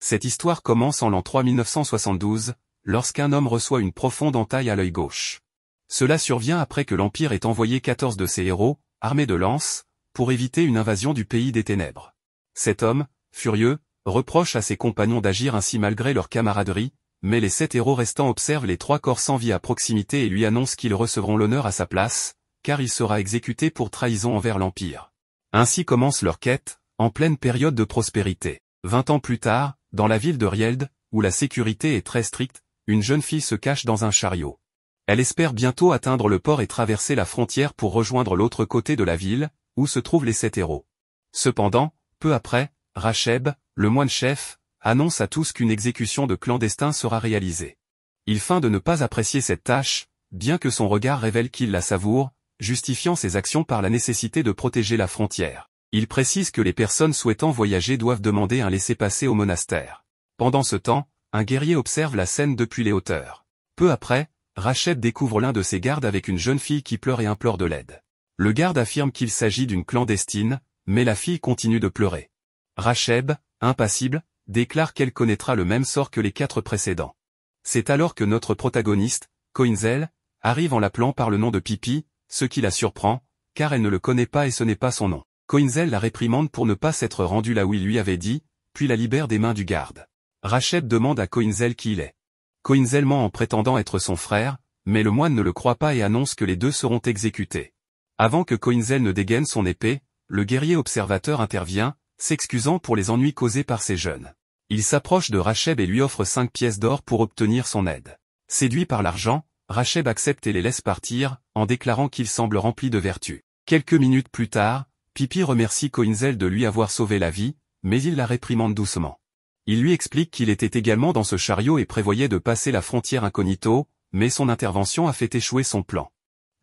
Cette histoire commence en l'an 3972, lorsqu'un homme reçoit une profonde entaille à l'œil gauche. Cela survient après que l'Empire ait envoyé 14 de ses héros, armés de lances, pour éviter une invasion du pays des ténèbres. Cet homme, furieux, reproche à ses compagnons d'agir ainsi malgré leur camaraderie, mais les 7 héros restants observent les 3 corps sans vie à proximité et lui annoncent qu'ils recevront l'honneur à sa place, car il sera exécuté pour trahison envers l'Empire. Ainsi commence leur quête, en pleine période de prospérité. 20 ans plus tard, dans la ville de Rield, où la sécurité est très stricte, une jeune fille se cache dans un chariot. Elle espère bientôt atteindre le port et traverser la frontière pour rejoindre l'autre côté de la ville, où se trouvent les 7 héros. Cependant, peu après, Racheb, le moine-chef, annonce à tous qu'une exécution de clandestins sera réalisée. Il feint de ne pas apprécier cette tâche, bien que son regard révèle qu'il la savoure, justifiant ses actions par la nécessité de protéger la frontière. Il précise que les personnes souhaitant voyager doivent demander un laissez-passer au monastère. Pendant ce temps, un guerrier observe la scène depuis les hauteurs. Peu après, Racheb découvre l'un de ses gardes avec une jeune fille qui pleure et implore de l'aide. Le garde affirme qu'il s'agit d'une clandestine, mais la fille continue de pleurer. Racheb, impassible, déclare qu'elle connaîtra le même sort que les 4 précédents. C'est alors que notre protagoniste, Koinzel, arrive en l'appelant par le nom de Pipi, ce qui la surprend, car elle ne le connaît pas et ce n'est pas son nom. Koinzel la réprimande pour ne pas s'être rendu là où il lui avait dit, puis la libère des mains du garde. Racheb demande à Koinzel qui il est. Koinzel ment en prétendant être son frère, mais le moine ne le croit pas et annonce que les deux seront exécutés. Avant que Koinzel ne dégaine son épée, le guerrier observateur intervient, s'excusant pour les ennuis causés par ces jeunes. Il s'approche de Racheb et lui offre 5 pièces d'or pour obtenir son aide. Séduit par l'argent, Racheb accepte et les laisse partir, en déclarant qu'il semble rempli de vertu. Quelques minutes plus tard, Pipi remercie Koinzel de lui avoir sauvé la vie, mais il la réprimande doucement. Il lui explique qu'il était également dans ce chariot et prévoyait de passer la frontière incognito, mais son intervention a fait échouer son plan.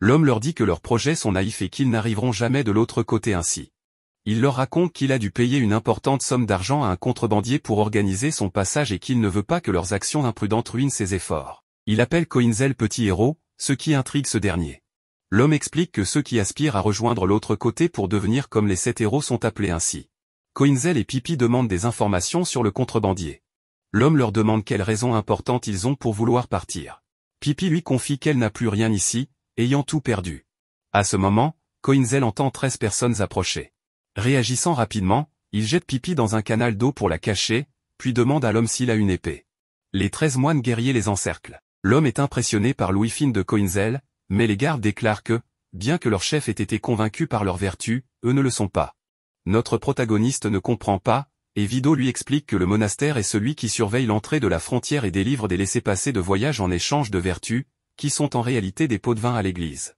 L'homme leur dit que leurs projets sont naïfs et qu'ils n'arriveront jamais de l'autre côté ainsi. Il leur raconte qu'il a dû payer une importante somme d'argent à un contrebandier pour organiser son passage et qu'il ne veut pas que leurs actions imprudentes ruinent ses efforts. Il appelle Koinzel petit héros, ce qui intrigue ce dernier. L'homme explique que ceux qui aspirent à rejoindre l'autre côté pour devenir comme les 7 héros sont appelés ainsi. Koinzel et Pipi demandent des informations sur le contrebandier. L'homme leur demande quelles raisons importantes ils ont pour vouloir partir. Pipi lui confie qu'elle n'a plus rien ici, ayant tout perdu. À ce moment, Koinzel entend 13 personnes approcher. Réagissant rapidement, il jette Pipi dans un canal d'eau pour la cacher, puis demande à l'homme s'il a une épée. Les 13 moines guerriers les encerclent. L'homme est impressionné par l'ouïe fine de Koinzel, mais les gardes déclarent que, bien que leur chef ait été convaincu par leur vertu, eux ne le sont pas. Notre protagoniste ne comprend pas, et Vido lui explique que le monastère est celui qui surveille l'entrée de la frontière et délivre des laissez-passer de voyage en échange de vertus, qui sont en réalité des pots de vin à l'église.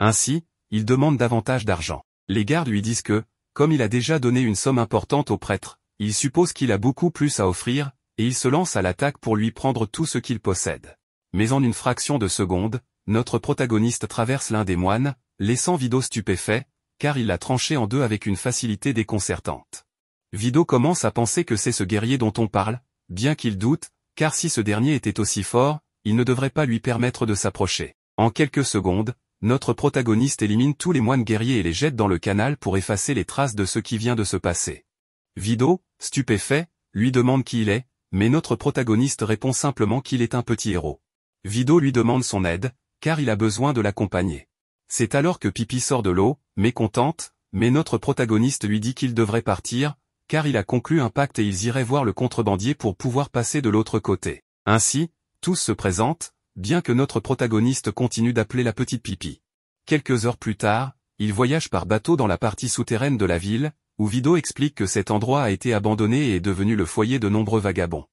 Ainsi, il demande davantage d'argent. Les gardes lui disent que, comme il a déjà donné une somme importante au prêtre, il suppose qu'il a beaucoup plus à offrir, et il se lance à l'attaque pour lui prendre tout ce qu'il possède. Mais en une fraction de seconde, notre protagoniste traverse l'un des moines, laissant Vido stupéfait, car il l'a tranché en deux avec une facilité déconcertante. Vido commence à penser que c'est ce guerrier dont on parle, bien qu'il doute, car si ce dernier était aussi fort, il ne devrait pas lui permettre de s'approcher. En quelques secondes, notre protagoniste élimine tous les moines guerriers et les jette dans le canal pour effacer les traces de ce qui vient de se passer. Vido, stupéfait, lui demande qui il est, mais notre protagoniste répond simplement qu'il est un petit héros. Vido lui demande son aide, car il a besoin de l'accompagner. C'est alors que Pipi sort de l'eau, mécontente, mais notre protagoniste lui dit qu'il devrait partir, car il a conclu un pacte et ils iraient voir le contrebandier pour pouvoir passer de l'autre côté. Ainsi, tous se présentent, bien que notre protagoniste continue d'appeler la petite Pipi. Quelques heures plus tard, ils voyagent par bateau dans la partie souterraine de la ville, où Vido explique que cet endroit a été abandonné et est devenu le foyer de nombreux vagabonds.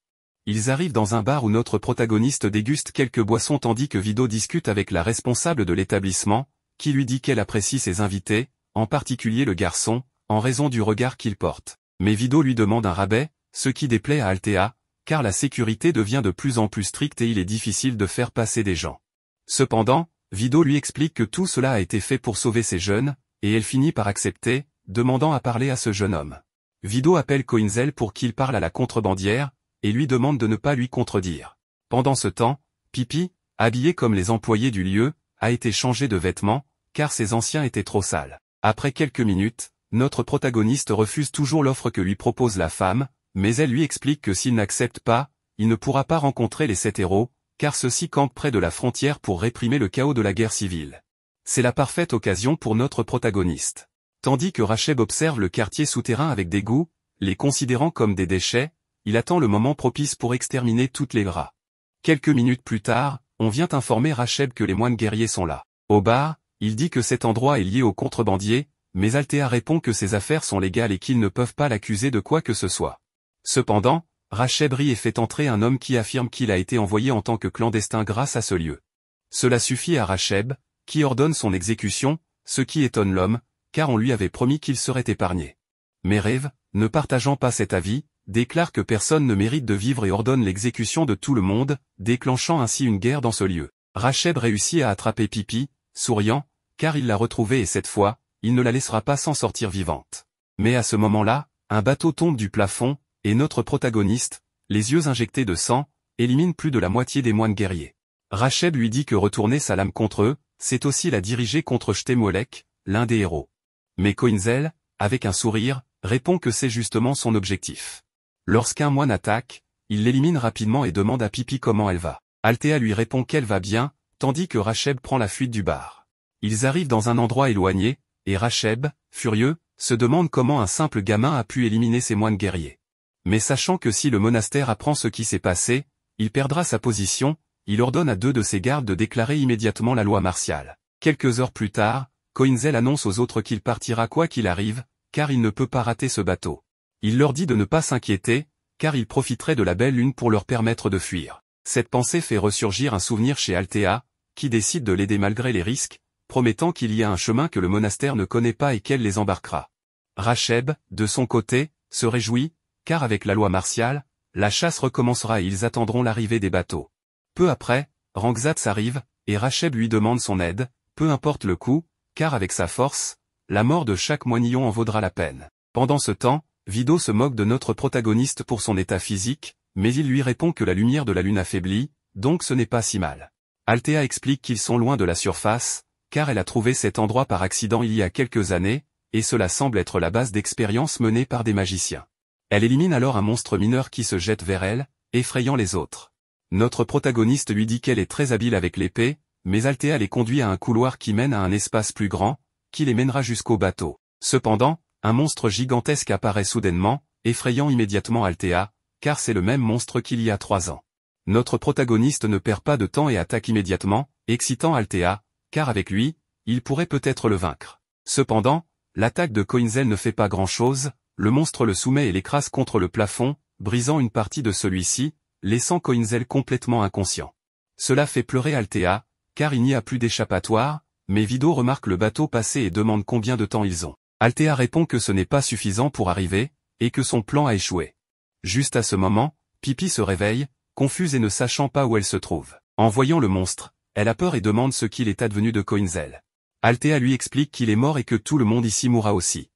Ils arrivent dans un bar où notre protagoniste déguste quelques boissons tandis que Vido discute avec la responsable de l'établissement, qui lui dit qu'elle apprécie ses invités, en particulier le garçon, en raison du regard qu'il porte. Mais Vido lui demande un rabais, ce qui déplaît à Althea, car la sécurité devient de plus en plus stricte et il est difficile de faire passer des gens. Cependant, Vido lui explique que tout cela a été fait pour sauver ces jeunes, et elle finit par accepter, demandant à parler à ce jeune homme. Vido appelle Koinzel pour qu'il parle à la contrebandière, et lui demande de ne pas lui contredire. Pendant ce temps, Pipi, habillé comme les employés du lieu, a été changé de vêtements, car ses anciens étaient trop sales. Après quelques minutes, notre protagoniste refuse toujours l'offre que lui propose la femme, mais elle lui explique que s'il n'accepte pas, il ne pourra pas rencontrer les 7 héros, car ceux-ci campent près de la frontière pour réprimer le chaos de la guerre civile. C'est la parfaite occasion pour notre protagoniste. Tandis que Racheb observe le quartier souterrain avec dégoût, les considérant comme des déchets, il attend le moment propice pour exterminer toutes les rats. Quelques minutes plus tard, on vient informer Racheb que les moines guerriers sont là. Au bar, il dit que cet endroit est lié aux contrebandiers, mais Althea répond que ses affaires sont légales et qu'ils ne peuvent pas l'accuser de quoi que ce soit. Cependant, Racheb rit et fait entrer un homme qui affirme qu'il a été envoyé en tant que clandestin grâce à ce lieu. Cela suffit à Racheb, qui ordonne son exécution, ce qui étonne l'homme, car on lui avait promis qu'il serait épargné. Mais Rêve, ne partageant pas cet avis, déclare que personne ne mérite de vivre et ordonne l'exécution de tout le monde, déclenchant ainsi une guerre dans ce lieu. Racheb réussit à attraper Pipi, souriant, car il l'a retrouvée et cette fois, il ne la laissera pas s'en sortir vivante. Mais à ce moment-là, un bateau tombe du plafond, et notre protagoniste, les yeux injectés de sang, élimine plus de la moitié des moines guerriers. Racheb lui dit que retourner sa lame contre eux, c'est aussi la diriger contre Shtemolek, l'un des héros. Mais Koinzel, avec un sourire, répond que c'est justement son objectif. Lorsqu'un moine attaque, il l'élimine rapidement et demande à Pipi comment elle va. Althea lui répond qu'elle va bien, tandis que Racheb prend la fuite du bar. Ils arrivent dans un endroit éloigné, et Racheb, furieux, se demande comment un simple gamin a pu éliminer ces moines guerriers. Mais sachant que si le monastère apprend ce qui s'est passé, il perdra sa position, il ordonne à 2 de ses gardes de déclarer immédiatement la loi martiale. Quelques heures plus tard, Koinzel annonce aux autres qu'il partira quoi qu'il arrive, car il ne peut pas rater ce bateau. Il leur dit de ne pas s'inquiéter, car il profiterait de la belle lune pour leur permettre de fuir. Cette pensée fait ressurgir un souvenir chez Althea, qui décide de l'aider malgré les risques, promettant qu'il y a un chemin que le monastère ne connaît pas et qu'elle les embarquera. Racheb, de son côté, se réjouit, car avec la loi martiale, la chasse recommencera et ils attendront l'arrivée des bateaux. Peu après, Rangzatz arrive, et Racheb lui demande son aide, peu importe le coût, car avec sa force, la mort de chaque moinillon en vaudra la peine. Pendant ce temps, Vido se moque de notre protagoniste pour son état physique, mais il lui répond que la lumière de la lune affaiblit, donc ce n'est pas si mal. Althea explique qu'ils sont loin de la surface, car elle a trouvé cet endroit par accident il y a quelques années, et cela semble être la base d'expériences menées par des magiciens. Elle élimine alors un monstre mineur qui se jette vers elle, effrayant les autres. Notre protagoniste lui dit qu'elle est très habile avec l'épée, mais Althea les conduit à un couloir qui mène à un espace plus grand, qui les mènera jusqu'au bateau. Cependant, un monstre gigantesque apparaît soudainement, effrayant immédiatement Althea, car c'est le même monstre qu'il y a 3 ans. Notre protagoniste ne perd pas de temps et attaque immédiatement, excitant Althea, car avec lui, il pourrait peut-être le vaincre. Cependant, l'attaque de Koinzel ne fait pas grand-chose, le monstre le soumet et l'écrase contre le plafond, brisant une partie de celui-ci, laissant Koinzel complètement inconscient. Cela fait pleurer Althea, car il n'y a plus d'échappatoire, mais Vido remarque le bateau passer et demande combien de temps ils ont. Althea répond que ce n'est pas suffisant pour arriver, et que son plan a échoué. Juste à ce moment, Pipi se réveille, confuse et ne sachant pas où elle se trouve. En voyant le monstre, elle a peur et demande ce qu'il est advenu de Koinzel. Althea lui explique qu'il est mort et que tout le monde ici mourra aussi.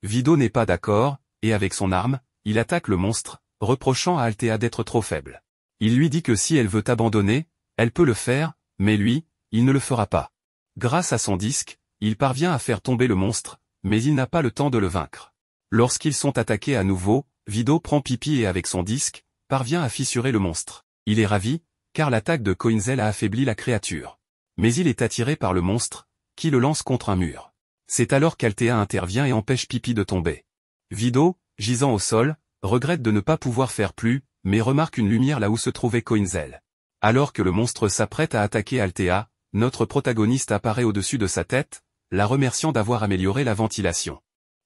Vido n'est pas d'accord, et avec son arme, il attaque le monstre, reprochant à Althea d'être trop faible. Il lui dit que si elle veut abandonner, elle peut le faire, mais lui, il ne le fera pas. Grâce à son disque, il parvient à faire tomber le monstre, mais il n'a pas le temps de le vaincre. Lorsqu'ils sont attaqués à nouveau, Vido prend Pipi et avec son disque, parvient à fissurer le monstre. Il est ravi, car l'attaque de Koinzel a affaibli la créature. Mais il est attiré par le monstre, qui le lance contre un mur. C'est alors qu'Althea intervient et empêche Pipi de tomber. Vido, gisant au sol, regrette de ne pas pouvoir faire plus, mais remarque une lumière là où se trouvait Koinzel. Alors que le monstre s'apprête à attaquer Althea, notre protagoniste apparaît au-dessus de sa tête, la remerciant d'avoir amélioré la ventilation.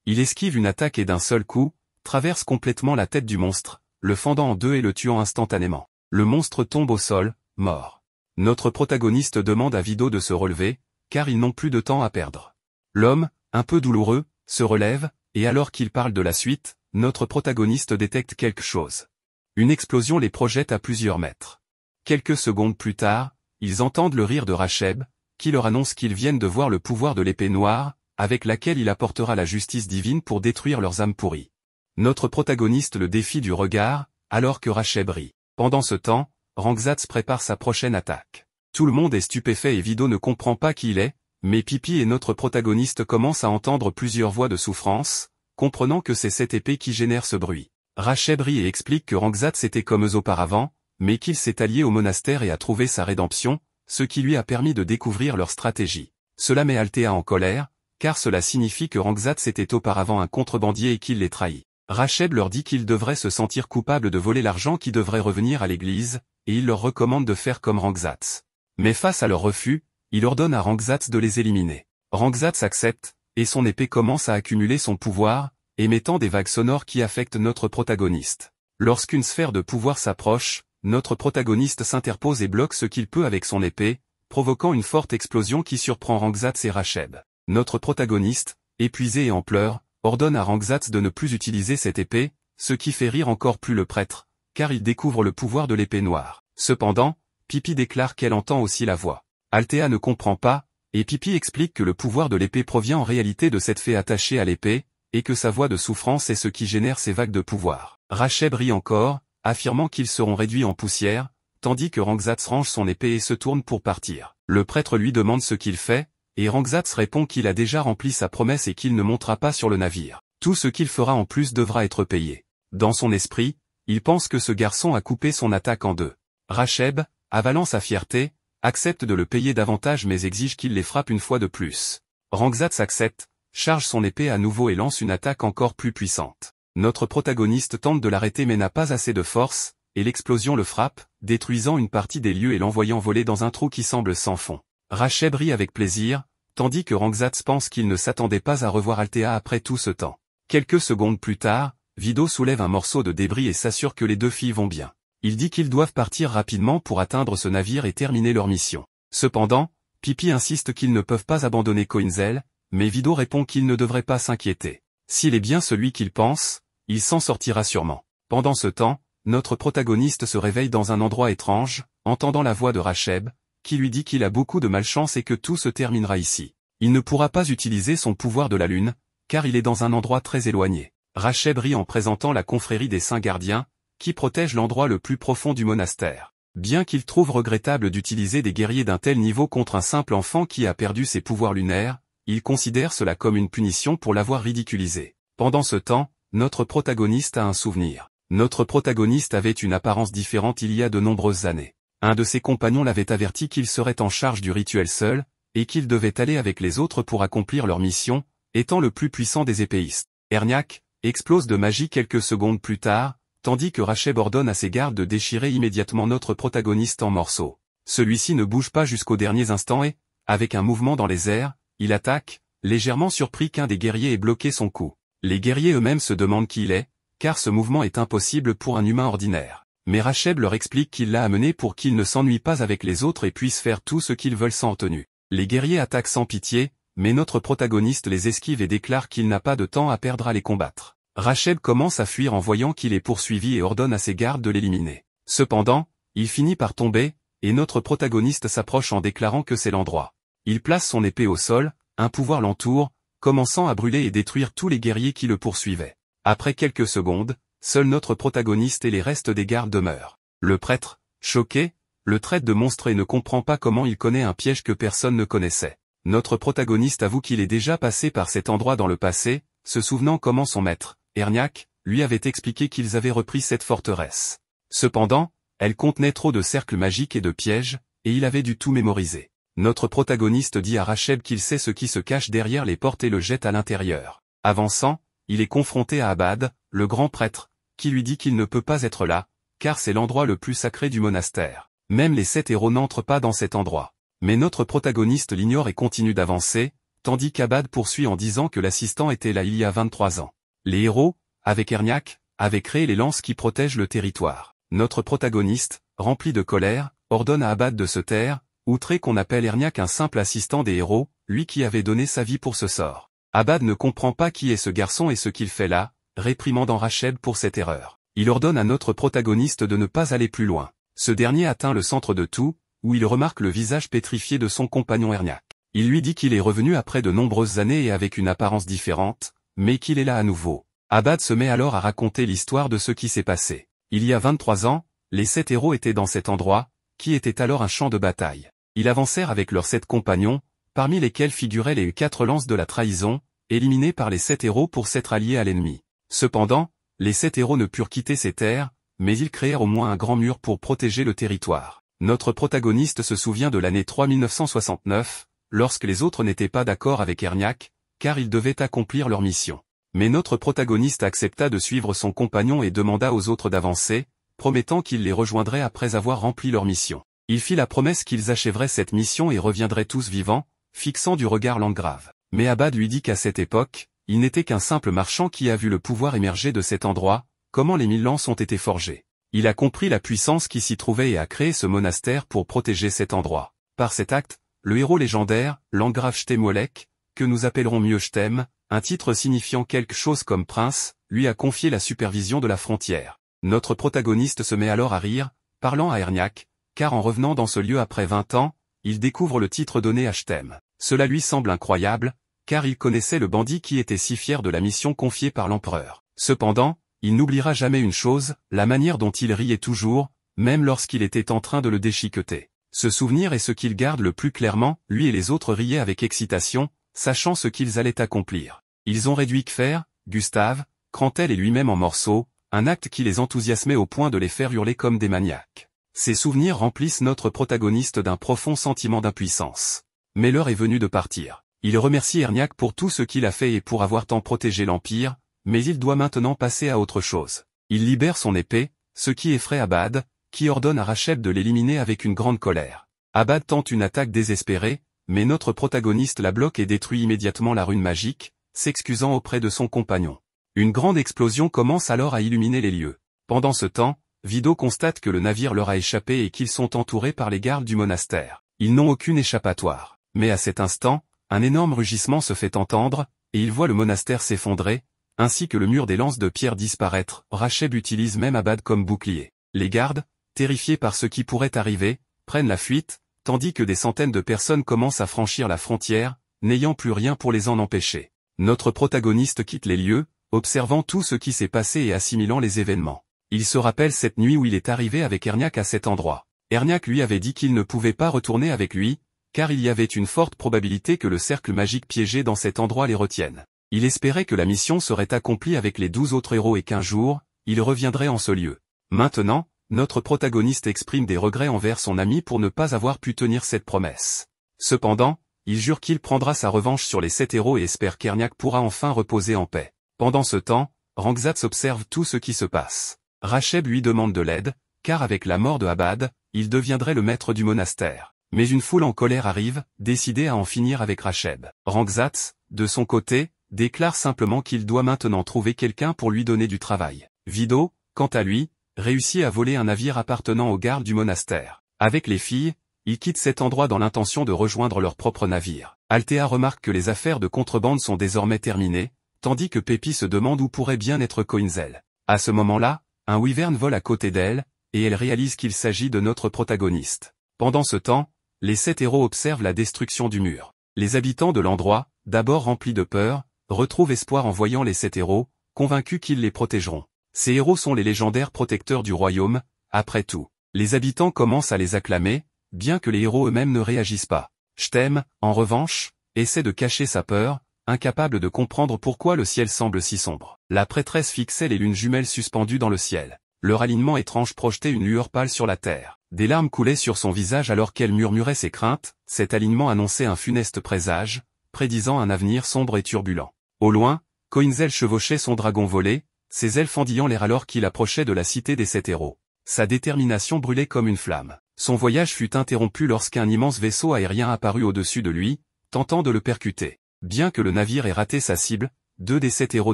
Il esquive une attaque et d'un seul coup, traverse complètement la tête du monstre, le fendant en deux et le tuant instantanément. Le monstre tombe au sol, mort. Notre protagoniste demande à Vido de se relever, car ils n'ont plus de temps à perdre. L'homme, un peu douloureux, se relève, et alors qu'il parle de la suite, notre protagoniste détecte quelque chose. Une explosion les projette à plusieurs mètres. Quelques secondes plus tard, ils entendent le rire de Racheb, qui leur annonce qu'ils viennent de voir le pouvoir de l'épée noire, avec laquelle il apportera la justice divine pour détruire leurs âmes pourries. Notre protagoniste le défie du regard, alors que Racheb rit. Pendant ce temps, Rangzatz prépare sa prochaine attaque. Tout le monde est stupéfait et Vido ne comprend pas qui il est, mais Pipi et notre protagoniste commencent à entendre plusieurs voix de souffrance, comprenant que c'est cette épée qui génère ce bruit. Racheb rit et explique que Rangzatz était comme eux auparavant, mais qu'il s'est allié au monastère et a trouvé sa rédemption, ce qui lui a permis de découvrir leur stratégie. Cela met Althea en colère, car cela signifie que Rangzatz était auparavant un contrebandier et qu'il les trahit. Racheb leur dit qu'ils devraient se sentir coupables de voler l'argent qui devrait revenir à l'église, et il leur recommande de faire comme Rangzatz. Mais face à leur refus, il ordonne à Rangzatz de les éliminer. Rangzatz accepte, et son épée commence à accumuler son pouvoir, émettant des vagues sonores qui affectent notre protagoniste. Lorsqu'une sphère de pouvoir s'approche, notre protagoniste s'interpose et bloque ce qu'il peut avec son épée, provoquant une forte explosion qui surprend Rangzatz et Racheb. Notre protagoniste, épuisé et en pleurs, ordonne à Rangzatz de ne plus utiliser cette épée, ce qui fait rire encore plus le prêtre, car il découvre le pouvoir de l'épée noire. Cependant, Pipi déclare qu'elle entend aussi la voix. Althea ne comprend pas, et Pipi explique que le pouvoir de l'épée provient en réalité de cette fée attachée à l'épée, et que sa voix de souffrance est ce qui génère ces vagues de pouvoir. Racheb rit encore, affirmant qu'ils seront réduits en poussière, tandis que Rangzatz range son épée et se tourne pour partir. Le prêtre lui demande ce qu'il fait, et Rangzatz répond qu'il a déjà rempli sa promesse et qu'il ne montera pas sur le navire. Tout ce qu'il fera en plus devra être payé. Dans son esprit, il pense que ce garçon a coupé son attaque en deux. Racheb, avalant sa fierté, accepte de le payer davantage mais exige qu'il les frappe une fois de plus. Rangzatz accepte, charge son épée à nouveau et lance une attaque encore plus puissante. Notre protagoniste tente de l'arrêter mais n'a pas assez de force, et l'explosion le frappe, détruisant une partie des lieux et l'envoyant voler dans un trou qui semble sans fond. Racheb rit avec plaisir, tandis que Rangzatz pense qu'il ne s'attendait pas à revoir Althea après tout ce temps. Quelques secondes plus tard, Vido soulève un morceau de débris et s'assure que les deux filles vont bien. Il dit qu'ils doivent partir rapidement pour atteindre ce navire et terminer leur mission. Cependant, Pipi insiste qu'ils ne peuvent pas abandonner Coinzel, mais Vido répond qu'il ne devrait pas s'inquiéter. S'il est bien celui qu'il pense, il s'en sortira sûrement. Pendant ce temps, notre protagoniste se réveille dans un endroit étrange, entendant la voix de Racheb, qui lui dit qu'il a beaucoup de malchance et que tout se terminera ici. Il ne pourra pas utiliser son pouvoir de la lune, car il est dans un endroit très éloigné. Racheb rit en présentant la confrérie des saints gardiens, qui protège l'endroit le plus profond du monastère. Bien qu'il trouve regrettable d'utiliser des guerriers d'un tel niveau contre un simple enfant qui a perdu ses pouvoirs lunaires, il considère cela comme une punition pour l'avoir ridiculisé. Pendant ce temps, notre protagoniste a un souvenir. Notre protagoniste avait une apparence différente il y a de nombreuses années. Un de ses compagnons l'avait averti qu'il serait en charge du rituel seul, et qu'il devait aller avec les autres pour accomplir leur mission, étant le plus puissant des épéistes. Erniak explose de magie quelques secondes plus tard, tandis que Racheb ordonne à ses gardes de déchirer immédiatement notre protagoniste en morceaux. Celui-ci ne bouge pas jusqu'aux derniers instants et, avec un mouvement dans les airs, il attaque, légèrement surpris qu'un des guerriers ait bloqué son coup. Les guerriers eux-mêmes se demandent qui il est, car ce mouvement est impossible pour un humain ordinaire. Mais Racheb leur explique qu'il l'a amené pour qu'ils ne s'ennuient pas avec les autres et puissent faire tout ce qu'ils veulent sans retenue. Les guerriers attaquent sans pitié, mais notre protagoniste les esquive et déclare qu'il n'a pas de temps à perdre à les combattre. Racheb commence à fuir en voyant qu'il est poursuivi et ordonne à ses gardes de l'éliminer. Cependant, il finit par tomber, et notre protagoniste s'approche en déclarant que c'est l'endroit. Il place son épée au sol, un pouvoir l'entoure, commençant à brûler et détruire tous les guerriers qui le poursuivaient. Après quelques secondes, seul notre protagoniste et les restes des gardes demeurent. Le prêtre, choqué, le traite de monstre et ne comprend pas comment il connaît un piège que personne ne connaissait. Notre protagoniste avoue qu'il est déjà passé par cet endroit dans le passé, se souvenant comment son maître, Erniak, lui avait expliqué qu'ils avaient repris cette forteresse. Cependant, elle contenait trop de cercles magiques et de pièges, et il avait dû tout mémoriser. Notre protagoniste dit à Racheb qu'il sait ce qui se cache derrière les portes et le jette à l'intérieur. Avançant, il est confronté à Abad, le grand prêtre, qui lui dit qu'il ne peut pas être là, car c'est l'endroit le plus sacré du monastère. Même les 7 héros n'entrent pas dans cet endroit. Mais notre protagoniste l'ignore et continue d'avancer, tandis qu'Abad poursuit en disant que l'assistant était là il y a 23 ans. Les héros, avec Erniak, avaient créé les lances qui protègent le territoire. Notre protagoniste, rempli de colère, ordonne à Abad de se taire, outré qu'on appelle Erniak un simple assistant des héros, lui qui avait donné sa vie pour ce sort. Abad ne comprend pas qui est ce garçon et ce qu'il fait là, réprimandant Racheb pour cette erreur. Il ordonne à notre protagoniste de ne pas aller plus loin. Ce dernier atteint le centre de tout, où il remarque le visage pétrifié de son compagnon Erniak. Il lui dit qu'il est revenu après de nombreuses années et avec une apparence différente, mais qu'il est là à nouveau. Abad se met alors à raconter l'histoire de ce qui s'est passé. Il y a 23 ans, les 7 héros étaient dans cet endroit, qui était alors un champ de bataille. Ils avancèrent avec leurs 7 compagnons, parmi lesquels figuraient les 4 lances de la trahison, éliminées par les 7 héros pour s'être alliés à l'ennemi. Cependant, Les 7 héros ne purent quitter ces terres, mais ils créèrent au moins un grand mur pour protéger le territoire. Notre protagoniste se souvient de l'année 3969, lorsque les autres n'étaient pas d'accord avec Erniak, car ils devaient accomplir leur mission. Mais notre protagoniste accepta de suivre son compagnon et demanda aux autres d'avancer, promettant qu'il les rejoindrait après avoir rempli leur mission. Il fit la promesse qu'ils achèveraient cette mission et reviendraient tous vivants, fixant du regard Landgrave. Mais Abad lui dit qu'à cette époque, il n'était qu'un simple marchand qui a vu le pouvoir émerger de cet endroit, comment les 1000 lances ont été forgées. Il a compris la puissance qui s'y trouvait et a créé ce monastère pour protéger cet endroit. Par cet acte, le héros légendaire, Landgrave Stemwolek, que nous appellerons mieux Stem, un titre signifiant quelque chose comme prince, lui a confié la supervision de la frontière. Notre protagoniste se met alors à rire, parlant à Erniak, car en revenant dans ce lieu après 20 ans, il découvre le titre donné à Stem. Cela lui semble incroyable, car il connaissait le bandit qui était si fier de la mission confiée par l'empereur. Cependant, il n'oubliera jamais une chose, la manière dont il riait toujours, même lorsqu'il était en train de le déchiqueter. Ce souvenir est ce qu'il garde le plus clairement, lui et les autres riaient avec excitation, sachant ce qu'ils allaient accomplir. Ils ont réduit Kfer, Gustave, Krantel et lui-même en morceaux, un acte qui les enthousiasmait au point de les faire hurler comme des maniaques. Ces souvenirs remplissent notre protagoniste d'un profond sentiment d'impuissance. Mais l'heure est venue de partir. Il remercie Erniak pour tout ce qu'il a fait et pour avoir tant protégé l'Empire, mais il doit maintenant passer à autre chose. Il libère son épée, ce qui effraie Abad, qui ordonne à Racheb de l'éliminer avec une grande colère. Abad tente une attaque désespérée, mais notre protagoniste la bloque et détruit immédiatement la rune magique, s'excusant auprès de son compagnon. Une grande explosion commence alors à illuminer les lieux. Pendant ce temps, Vido constate que le navire leur a échappé et qu'ils sont entourés par les gardes du monastère. Ils n'ont aucune échappatoire. Mais à cet instant, un énorme rugissement se fait entendre, et ils voient le monastère s'effondrer, ainsi que le mur des lances de pierre disparaître. Racheb utilise même Abad comme bouclier. Les gardes, terrifiés par ce qui pourrait arriver, prennent la fuite, tandis que des centaines de personnes commencent à franchir la frontière, n'ayant plus rien pour les en empêcher. Notre protagoniste quitte les lieux, observant tout ce qui s'est passé et assimilant les événements. Il se rappelle cette nuit où il est arrivé avec Erniak à cet endroit. Erniak lui avait dit qu'il ne pouvait pas retourner avec lui, car il y avait une forte probabilité que le cercle magique piégé dans cet endroit les retienne. Il espérait que la mission serait accomplie avec les 12 autres héros et qu'un jour, il reviendrait en ce lieu. Maintenant, notre protagoniste exprime des regrets envers son ami pour ne pas avoir pu tenir cette promesse. Cependant, il jure qu'il prendra sa revanche sur les 7 héros et espère qu'Erniak pourra enfin reposer en paix. Pendant ce temps, Rangzatz observe tout ce qui se passe. Racheb lui demande de l'aide, car avec la mort de Abad, il deviendrait le maître du monastère. Mais une foule en colère arrive, décidée à en finir avec Racheb. Rangzatz, de son côté, déclare simplement qu'il doit maintenant trouver quelqu'un pour lui donner du travail. Vido, quant à lui, réussit à voler un navire appartenant aux gardes du monastère. Avec les filles, ils quittent cet endroit dans l'intention de rejoindre leur propre navire. Althea remarque que les affaires de contrebande sont désormais terminées, tandis que Pépi se demande où pourrait bien être Coinzel. À ce moment-là, un wyvern vole à côté d'elle, et elle réalise qu'il s'agit de notre protagoniste. Pendant ce temps, les 7 héros observent la destruction du mur. Les habitants de l'endroit, d'abord remplis de peur, retrouvent espoir en voyant les 7 héros, convaincus qu'ils les protégeront. Ces héros sont les légendaires protecteurs du royaume, après tout. Les habitants commencent à les acclamer, bien que les héros eux-mêmes ne réagissent pas. Stem, en revanche, essaie de cacher sa peur, incapable de comprendre pourquoi le ciel semble si sombre. La prêtresse fixait les lunes jumelles suspendues dans le ciel. Leur alignement étrange projetait une lueur pâle sur la terre. Des larmes coulaient sur son visage alors qu'elle murmurait ses craintes, cet alignement annonçait un funeste présage, prédisant un avenir sombre et turbulent. Au loin, Coinzel chevauchait son dragon volé, ses ailes fendillant l'air alors qu'il approchait de la cité des 7 héros. Sa détermination brûlait comme une flamme. Son voyage fut interrompu lorsqu'un immense vaisseau aérien apparut au-dessus de lui, tentant de le percuter. Bien que le navire ait raté sa cible, 2 des 7 héros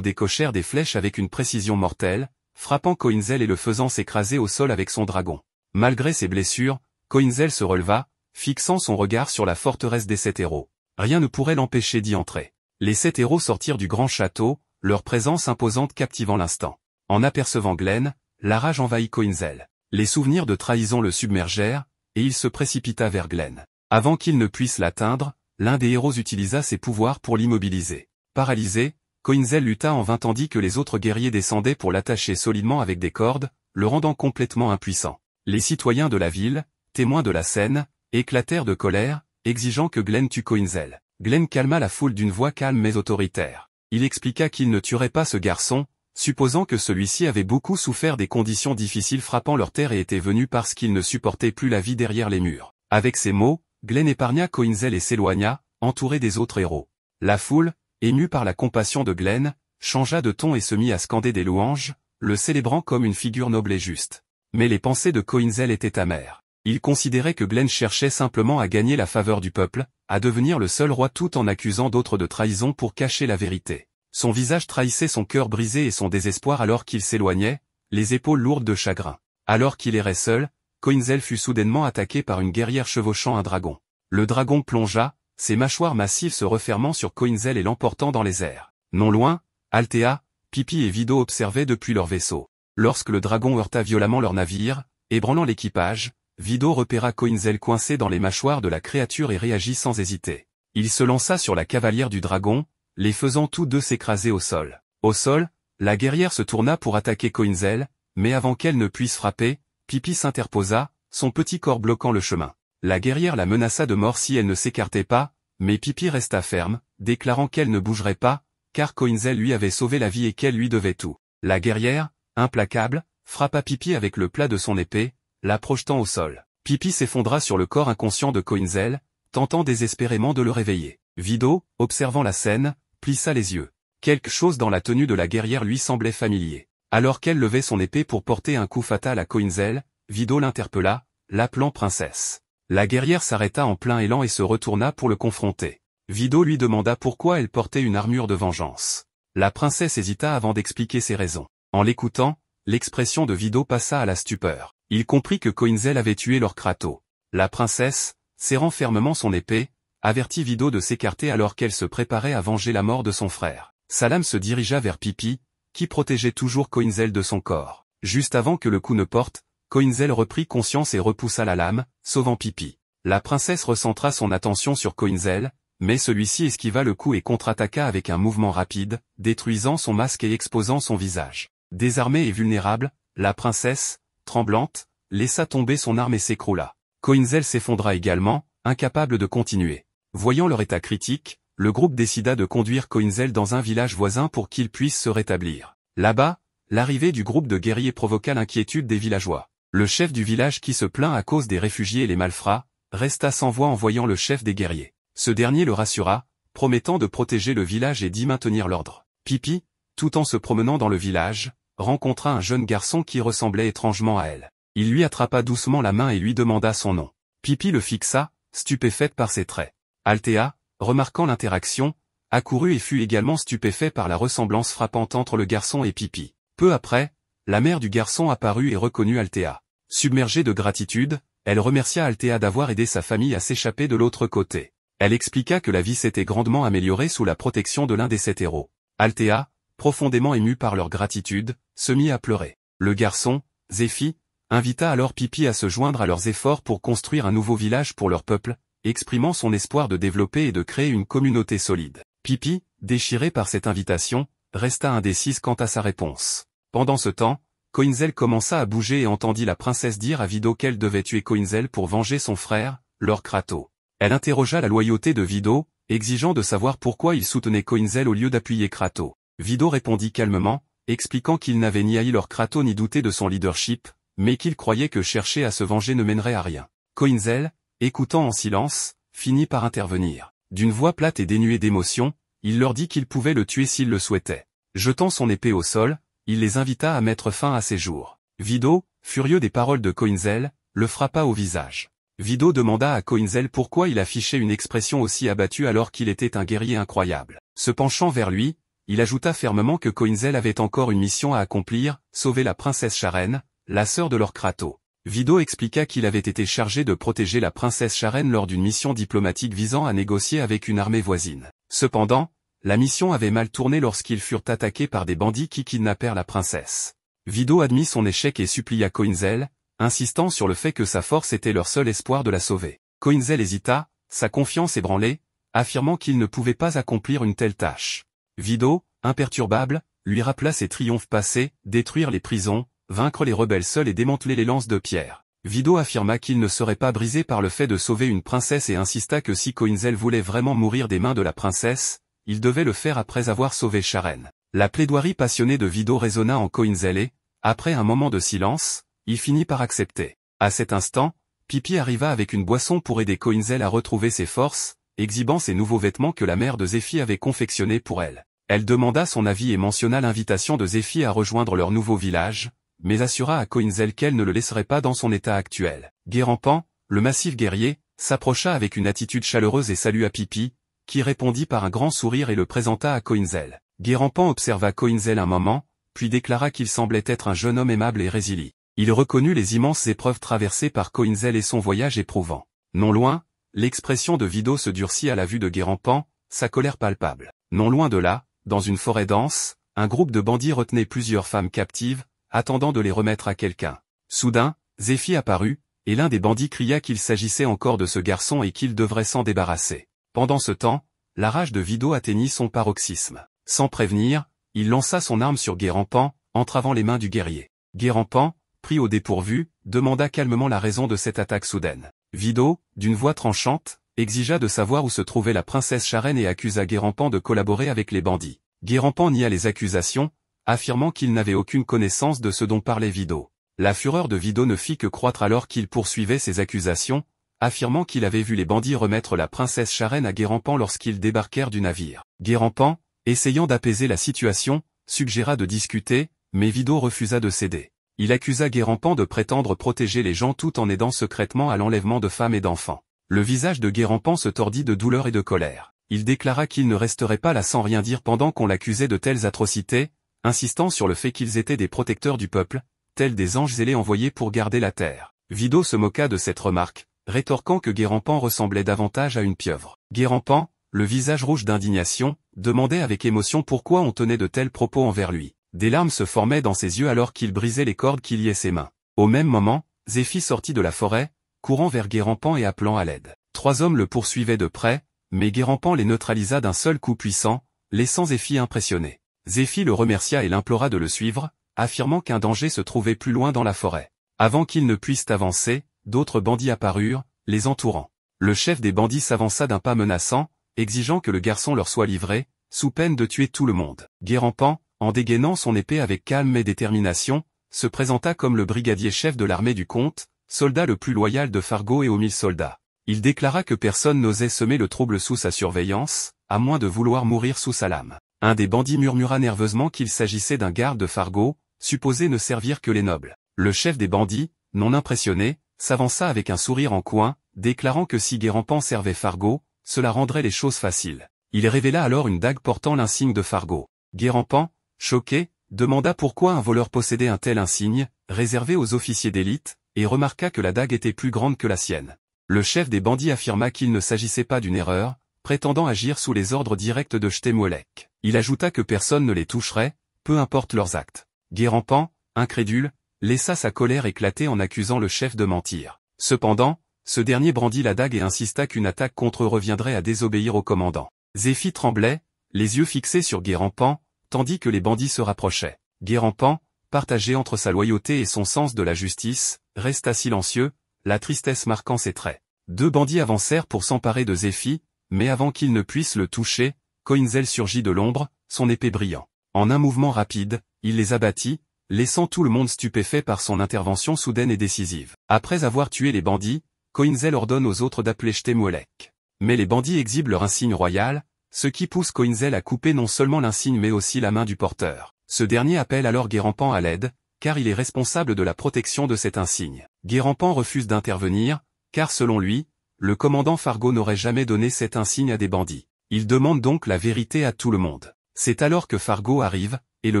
décochèrent des flèches avec une précision mortelle, frappant Coinzel et le faisant s'écraser au sol avec son dragon. Malgré ses blessures, Coinzel se releva, fixant son regard sur la forteresse des 7 héros. Rien ne pourrait l'empêcher d'y entrer. Les 7 héros sortirent du grand château, leur présence imposante captivant l'instant. En apercevant Glenn, la rage envahit Coinzel. Les souvenirs de trahison le submergèrent, et il se précipita vers Glenn. Avant qu'il ne puisse l'atteindre, l'un des héros utilisa ses pouvoirs pour l'immobiliser. Paralysé, Coinzel lutta en vain tandis que les autres guerriers descendaient pour l'attacher solidement avec des cordes, le rendant complètement impuissant. Les citoyens de la ville, témoins de la scène, éclatèrent de colère, exigeant que Glenn tue Coinzel. Glenn calma la foule d'une voix calme mais autoritaire. Il expliqua qu'il ne tuerait pas ce garçon, supposant que celui-ci avait beaucoup souffert des conditions difficiles frappant leur terre et était venu parce qu'il ne supportait plus la vie derrière les murs. Avec ces mots, Glenn épargna Coinzel et s'éloigna, entouré des autres héros. La foule, émue par la compassion de Glenn, changea de ton et se mit à scander des louanges, le célébrant comme une figure noble et juste. Mais les pensées de Coinzel étaient amères. Il considérait que Glenn cherchait simplement à gagner la faveur du peuple, à devenir le seul roi tout en accusant d'autres de trahison pour cacher la vérité. Son visage trahissait son cœur brisé et son désespoir alors qu'il s'éloignait, les épaules lourdes de chagrin. Alors qu'il errait seul, Coinzel fut soudainement attaqué par une guerrière chevauchant un dragon. Le dragon plongea, ses mâchoires massives se refermant sur Coinzel et l'emportant dans les airs. Non loin, Althea, Pippi et Vido observaient depuis leur vaisseau. Lorsque le dragon heurta violemment leur navire, ébranlant l'équipage, Vido repéra Coinzel coincé dans les mâchoires de la créature et réagit sans hésiter. Il se lança sur la cavalière du dragon, les faisant tous deux s'écraser au sol. Au sol, la guerrière se tourna pour attaquer Coinzel, mais avant qu'elle ne puisse frapper, Pippi s'interposa, son petit corps bloquant le chemin. La guerrière la menaça de mort si elle ne s'écartait pas, mais Pippi resta ferme, déclarant qu'elle ne bougerait pas, car Coinzel lui avait sauvé la vie et qu'elle lui devait tout. La guerrière, implacable, frappa Pippi avec le plat de son épée, la projetant au sol. Pippi s'effondra sur le corps inconscient de Coinzel, tentant désespérément de le réveiller. Vido, observant la scène, plissa les yeux. Quelque chose dans la tenue de la guerrière lui semblait familier. Alors qu'elle levait son épée pour porter un coup fatal à Coinzel, Vido l'interpella, l'appelant princesse. La guerrière s'arrêta en plein élan et se retourna pour le confronter. Vido lui demanda pourquoi elle portait une armure de vengeance. La princesse hésita avant d'expliquer ses raisons. En l'écoutant, l'expression de Vido passa à la stupeur. Il comprit que Coinzel avait tué leur Kratos. La princesse, serrant fermement son épée, avertit Vido de s'écarter alors qu'elle se préparait à venger la mort de son frère. Sa lame se dirigea vers Pippi, qui protégeait toujours Coinzel de son corps. Juste avant que le coup ne porte, Coinzel reprit conscience et repoussa la lame, sauvant Pippi. La princesse recentra son attention sur Coinzel, mais celui-ci esquiva le coup et contre-attaqua avec un mouvement rapide, détruisant son masque et exposant son visage. Désarmée et vulnérable, la princesse, tremblante, laissa tomber son arme et s'écroula. Coinzel s'effondra également, incapable de continuer. Voyant leur état critique, le groupe décida de conduire Coinzel dans un village voisin pour qu'il puisse se rétablir. Là-bas, l'arrivée du groupe de guerriers provoqua l'inquiétude des villageois. Le chef du village qui se plaint à cause des réfugiés et les malfrats, resta sans voix en voyant le chef des guerriers. Ce dernier le rassura, promettant de protéger le village et d'y maintenir l'ordre. Pippi, tout en se promenant dans le village, rencontra un jeune garçon qui ressemblait étrangement à elle. Il lui attrapa doucement la main et lui demanda son nom. Pippi le fixa, stupéfaite par ses traits. Althea, remarquant l'interaction, accourut et fut également stupéfait par la ressemblance frappante entre le garçon et Pippi. Peu après, la mère du garçon apparut et reconnut Althea. Submergée de gratitude, elle remercia Althea d'avoir aidé sa famille à s'échapper de l'autre côté. Elle expliqua que la vie s'était grandement améliorée sous la protection de l'un des 7 héros. Althea, profondément émue par leur gratitude, se mit à pleurer. Le garçon, Zéphi, invita alors Pippi à se joindre à leurs efforts pour construire un nouveau village pour leur peuple, exprimant son espoir de développer et de créer une communauté solide. Pippi, déchirée par cette invitation, resta indécise quant à sa réponse. Pendant ce temps, Coinzel commença à bouger et entendit la princesse dire à Vido qu'elle devait tuer Coinzel pour venger son frère, Lord Kratos. Elle interrogea la loyauté de Vido, exigeant de savoir pourquoi il soutenait Coinzel au lieu d'appuyer Kratos. Vido répondit calmement, expliquant qu'il n'avait ni haï Lord Kratos ni douté de son leadership, mais qu'il croyait que chercher à se venger ne mènerait à rien. Coinzel, écoutant en silence, finit par intervenir. D'une voix plate et dénuée d'émotion, il leur dit qu'il pouvait le tuer s'il le souhaitait. Jetant son épée au sol, il les invita à mettre fin à ses jours. Vido, furieux des paroles de Coinzel, le frappa au visage. Vido demanda à Coinzel pourquoi il affichait une expression aussi abattue alors qu'il était un guerrier incroyable. Se penchant vers lui, il ajouta fermement que Coinzel avait encore une mission à accomplir, sauver la princesse Sharen, la sœur de Lord Kratos. Vido expliqua qu'il avait été chargé de protéger la princesse Sharen lors d'une mission diplomatique visant à négocier avec une armée voisine. Cependant, la mission avait mal tourné lorsqu'ils furent attaqués par des bandits qui kidnappèrent la princesse. Vido admit son échec et supplia Coinzel, insistant sur le fait que sa force était leur seul espoir de la sauver. Coinzel hésita, sa confiance ébranlée, affirmant qu'il ne pouvait pas accomplir une telle tâche. Vido, imperturbable, lui rappela ses triomphes passés, détruire les prisons, vaincre les rebelles seuls et démanteler les lances de pierre. Vido affirma qu'il ne serait pas brisé par le fait de sauver une princesse et insista que si Coinzel voulait vraiment mourir des mains de la princesse, il devait le faire après avoir sauvé Sharen. La plaidoirie passionnée de Vido résonna en Coinzel et, après un moment de silence, il finit par accepter. À cet instant, Pippi arriva avec une boisson pour aider Coinzel à retrouver ses forces, exhibant ses nouveaux vêtements que la mère de Zéphi avait confectionnés pour elle. Elle demanda son avis et mentionna l'invitation de Zéphi à rejoindre leur nouveau village, mais assura à Coinzel qu'elle ne le laisserait pas dans son état actuel. Guérampan, le massif guerrier, s'approcha avec une attitude chaleureuse et salua Pippi, qui répondit par un grand sourire et le présenta à Coinzel. Guérampan observa Coinzel un moment, puis déclara qu'il semblait être un jeune homme aimable et résilient. Il reconnut les immenses épreuves traversées par Coinzel et son voyage éprouvant. Non loin, l'expression de Vido se durcit à la vue de Guérampan, sa colère palpable. Non loin de là, dans une forêt dense, un groupe de bandits retenait plusieurs femmes captives, attendant de les remettre à quelqu'un. Soudain, Zéphi apparut, et l'un des bandits cria qu'il s'agissait encore de ce garçon et qu'il devrait s'en débarrasser. Pendant ce temps, la rage de Vido atteignit son paroxysme. Sans prévenir, il lança son arme sur Guérampan, entravant les mains du guerrier. Guérampan, pris au dépourvu, demanda calmement la raison de cette attaque soudaine. Vido, d'une voix tranchante, exigea de savoir où se trouvait la princesse Charène et accusa Guérampan de collaborer avec les bandits. Guérampan nia les accusations, affirmant qu'il n'avait aucune connaissance de ce dont parlait Vido. La fureur de Vido ne fit que croître alors qu'il poursuivait ses accusations, affirmant qu'il avait vu les bandits remettre la princesse Charène à Guérampan lorsqu'ils débarquèrent du navire. Guérampan, essayant d'apaiser la situation, suggéra de discuter, mais Vido refusa de céder. Il accusa Guérampan de prétendre protéger les gens tout en aidant secrètement à l'enlèvement de femmes et d'enfants. Le visage de Guérampan se tordit de douleur et de colère. Il déclara qu'il ne resterait pas là sans rien dire pendant qu'on l'accusait de telles atrocités, insistant sur le fait qu'ils étaient des protecteurs du peuple, tels des anges zélés envoyés pour garder la terre. Vido se moqua de cette remarque, rétorquant que Guérampan ressemblait davantage à une pieuvre. Guérampan, le visage rouge d'indignation, demandait avec émotion pourquoi on tenait de tels propos envers lui. Des larmes se formaient dans ses yeux alors qu'il brisait les cordes qui liaient ses mains. Au même moment, Zéphi sortit de la forêt, courant vers Guérampan et appelant à l'aide. 3 hommes le poursuivaient de près, mais Guérampan les neutralisa d'un seul coup puissant, laissant Zéphi impressionné. Zéphi le remercia et l'implora de le suivre, affirmant qu'un danger se trouvait plus loin dans la forêt. Avant qu'ils ne puissent avancer, d'autres bandits apparurent, les entourant. Le chef des bandits s'avança d'un pas menaçant, exigeant que le garçon leur soit livré, sous peine de tuer tout le monde. Guérampan, en dégainant son épée avec calme et détermination, se présenta comme le brigadier chef de l'armée du comte, soldat le plus loyal de Fargo et aux 1000 soldats. Il déclara que personne n'osait semer le trouble sous sa surveillance, à moins de vouloir mourir sous sa lame. Un des bandits murmura nerveusement qu'il s'agissait d'un garde de Fargo, supposé ne servir que les nobles. Le chef des bandits, non impressionné, s'avança avec un sourire en coin, déclarant que si Guérampan servait Fargo, cela rendrait les choses faciles. Il révéla alors une dague portant l'insigne de Fargo. Guérampan, choqué, demanda pourquoi un voleur possédait un tel insigne, réservé aux officiers d'élite, et remarqua que la dague était plus grande que la sienne. Le chef des bandits affirma qu'il ne s'agissait pas d'une erreur, prétendant agir sous les ordres directs de Chtemouelek. Il ajouta que personne ne les toucherait, peu importe leurs actes. Guérampan, incrédule, laissa sa colère éclater en accusant le chef de mentir. Cependant, ce dernier brandit la dague et insista qu'une attaque contre eux reviendrait à désobéir au commandant. Zéphi tremblait, les yeux fixés sur Guérampan, tandis que les bandits se rapprochaient. Guérampan, partagé entre sa loyauté et son sens de la justice, resta silencieux, la tristesse marquant ses traits. 2 bandits avancèrent pour s'emparer de Zéphi, mais avant qu'ils ne puissent le toucher, Coinzel surgit de l'ombre, son épée brillant. En un mouvement rapide, il les abattit, laissant tout le monde stupéfait par son intervention soudaine et décisive. Après avoir tué les bandits, Coinzel ordonne aux autres d'appeler Chtemouelek. Mais les bandits exhibent leur insigne royal, ce qui pousse Coinzel à couper non seulement l'insigne mais aussi la main du porteur. Ce dernier appelle alors Guérampan à l'aide, car il est responsable de la protection de cet insigne. Guérampan refuse d'intervenir, car selon lui, le commandant Fargo n'aurait jamais donné cet insigne à des bandits. Il demande donc la vérité à tout le monde. C'est alors que Fargo arrive, et le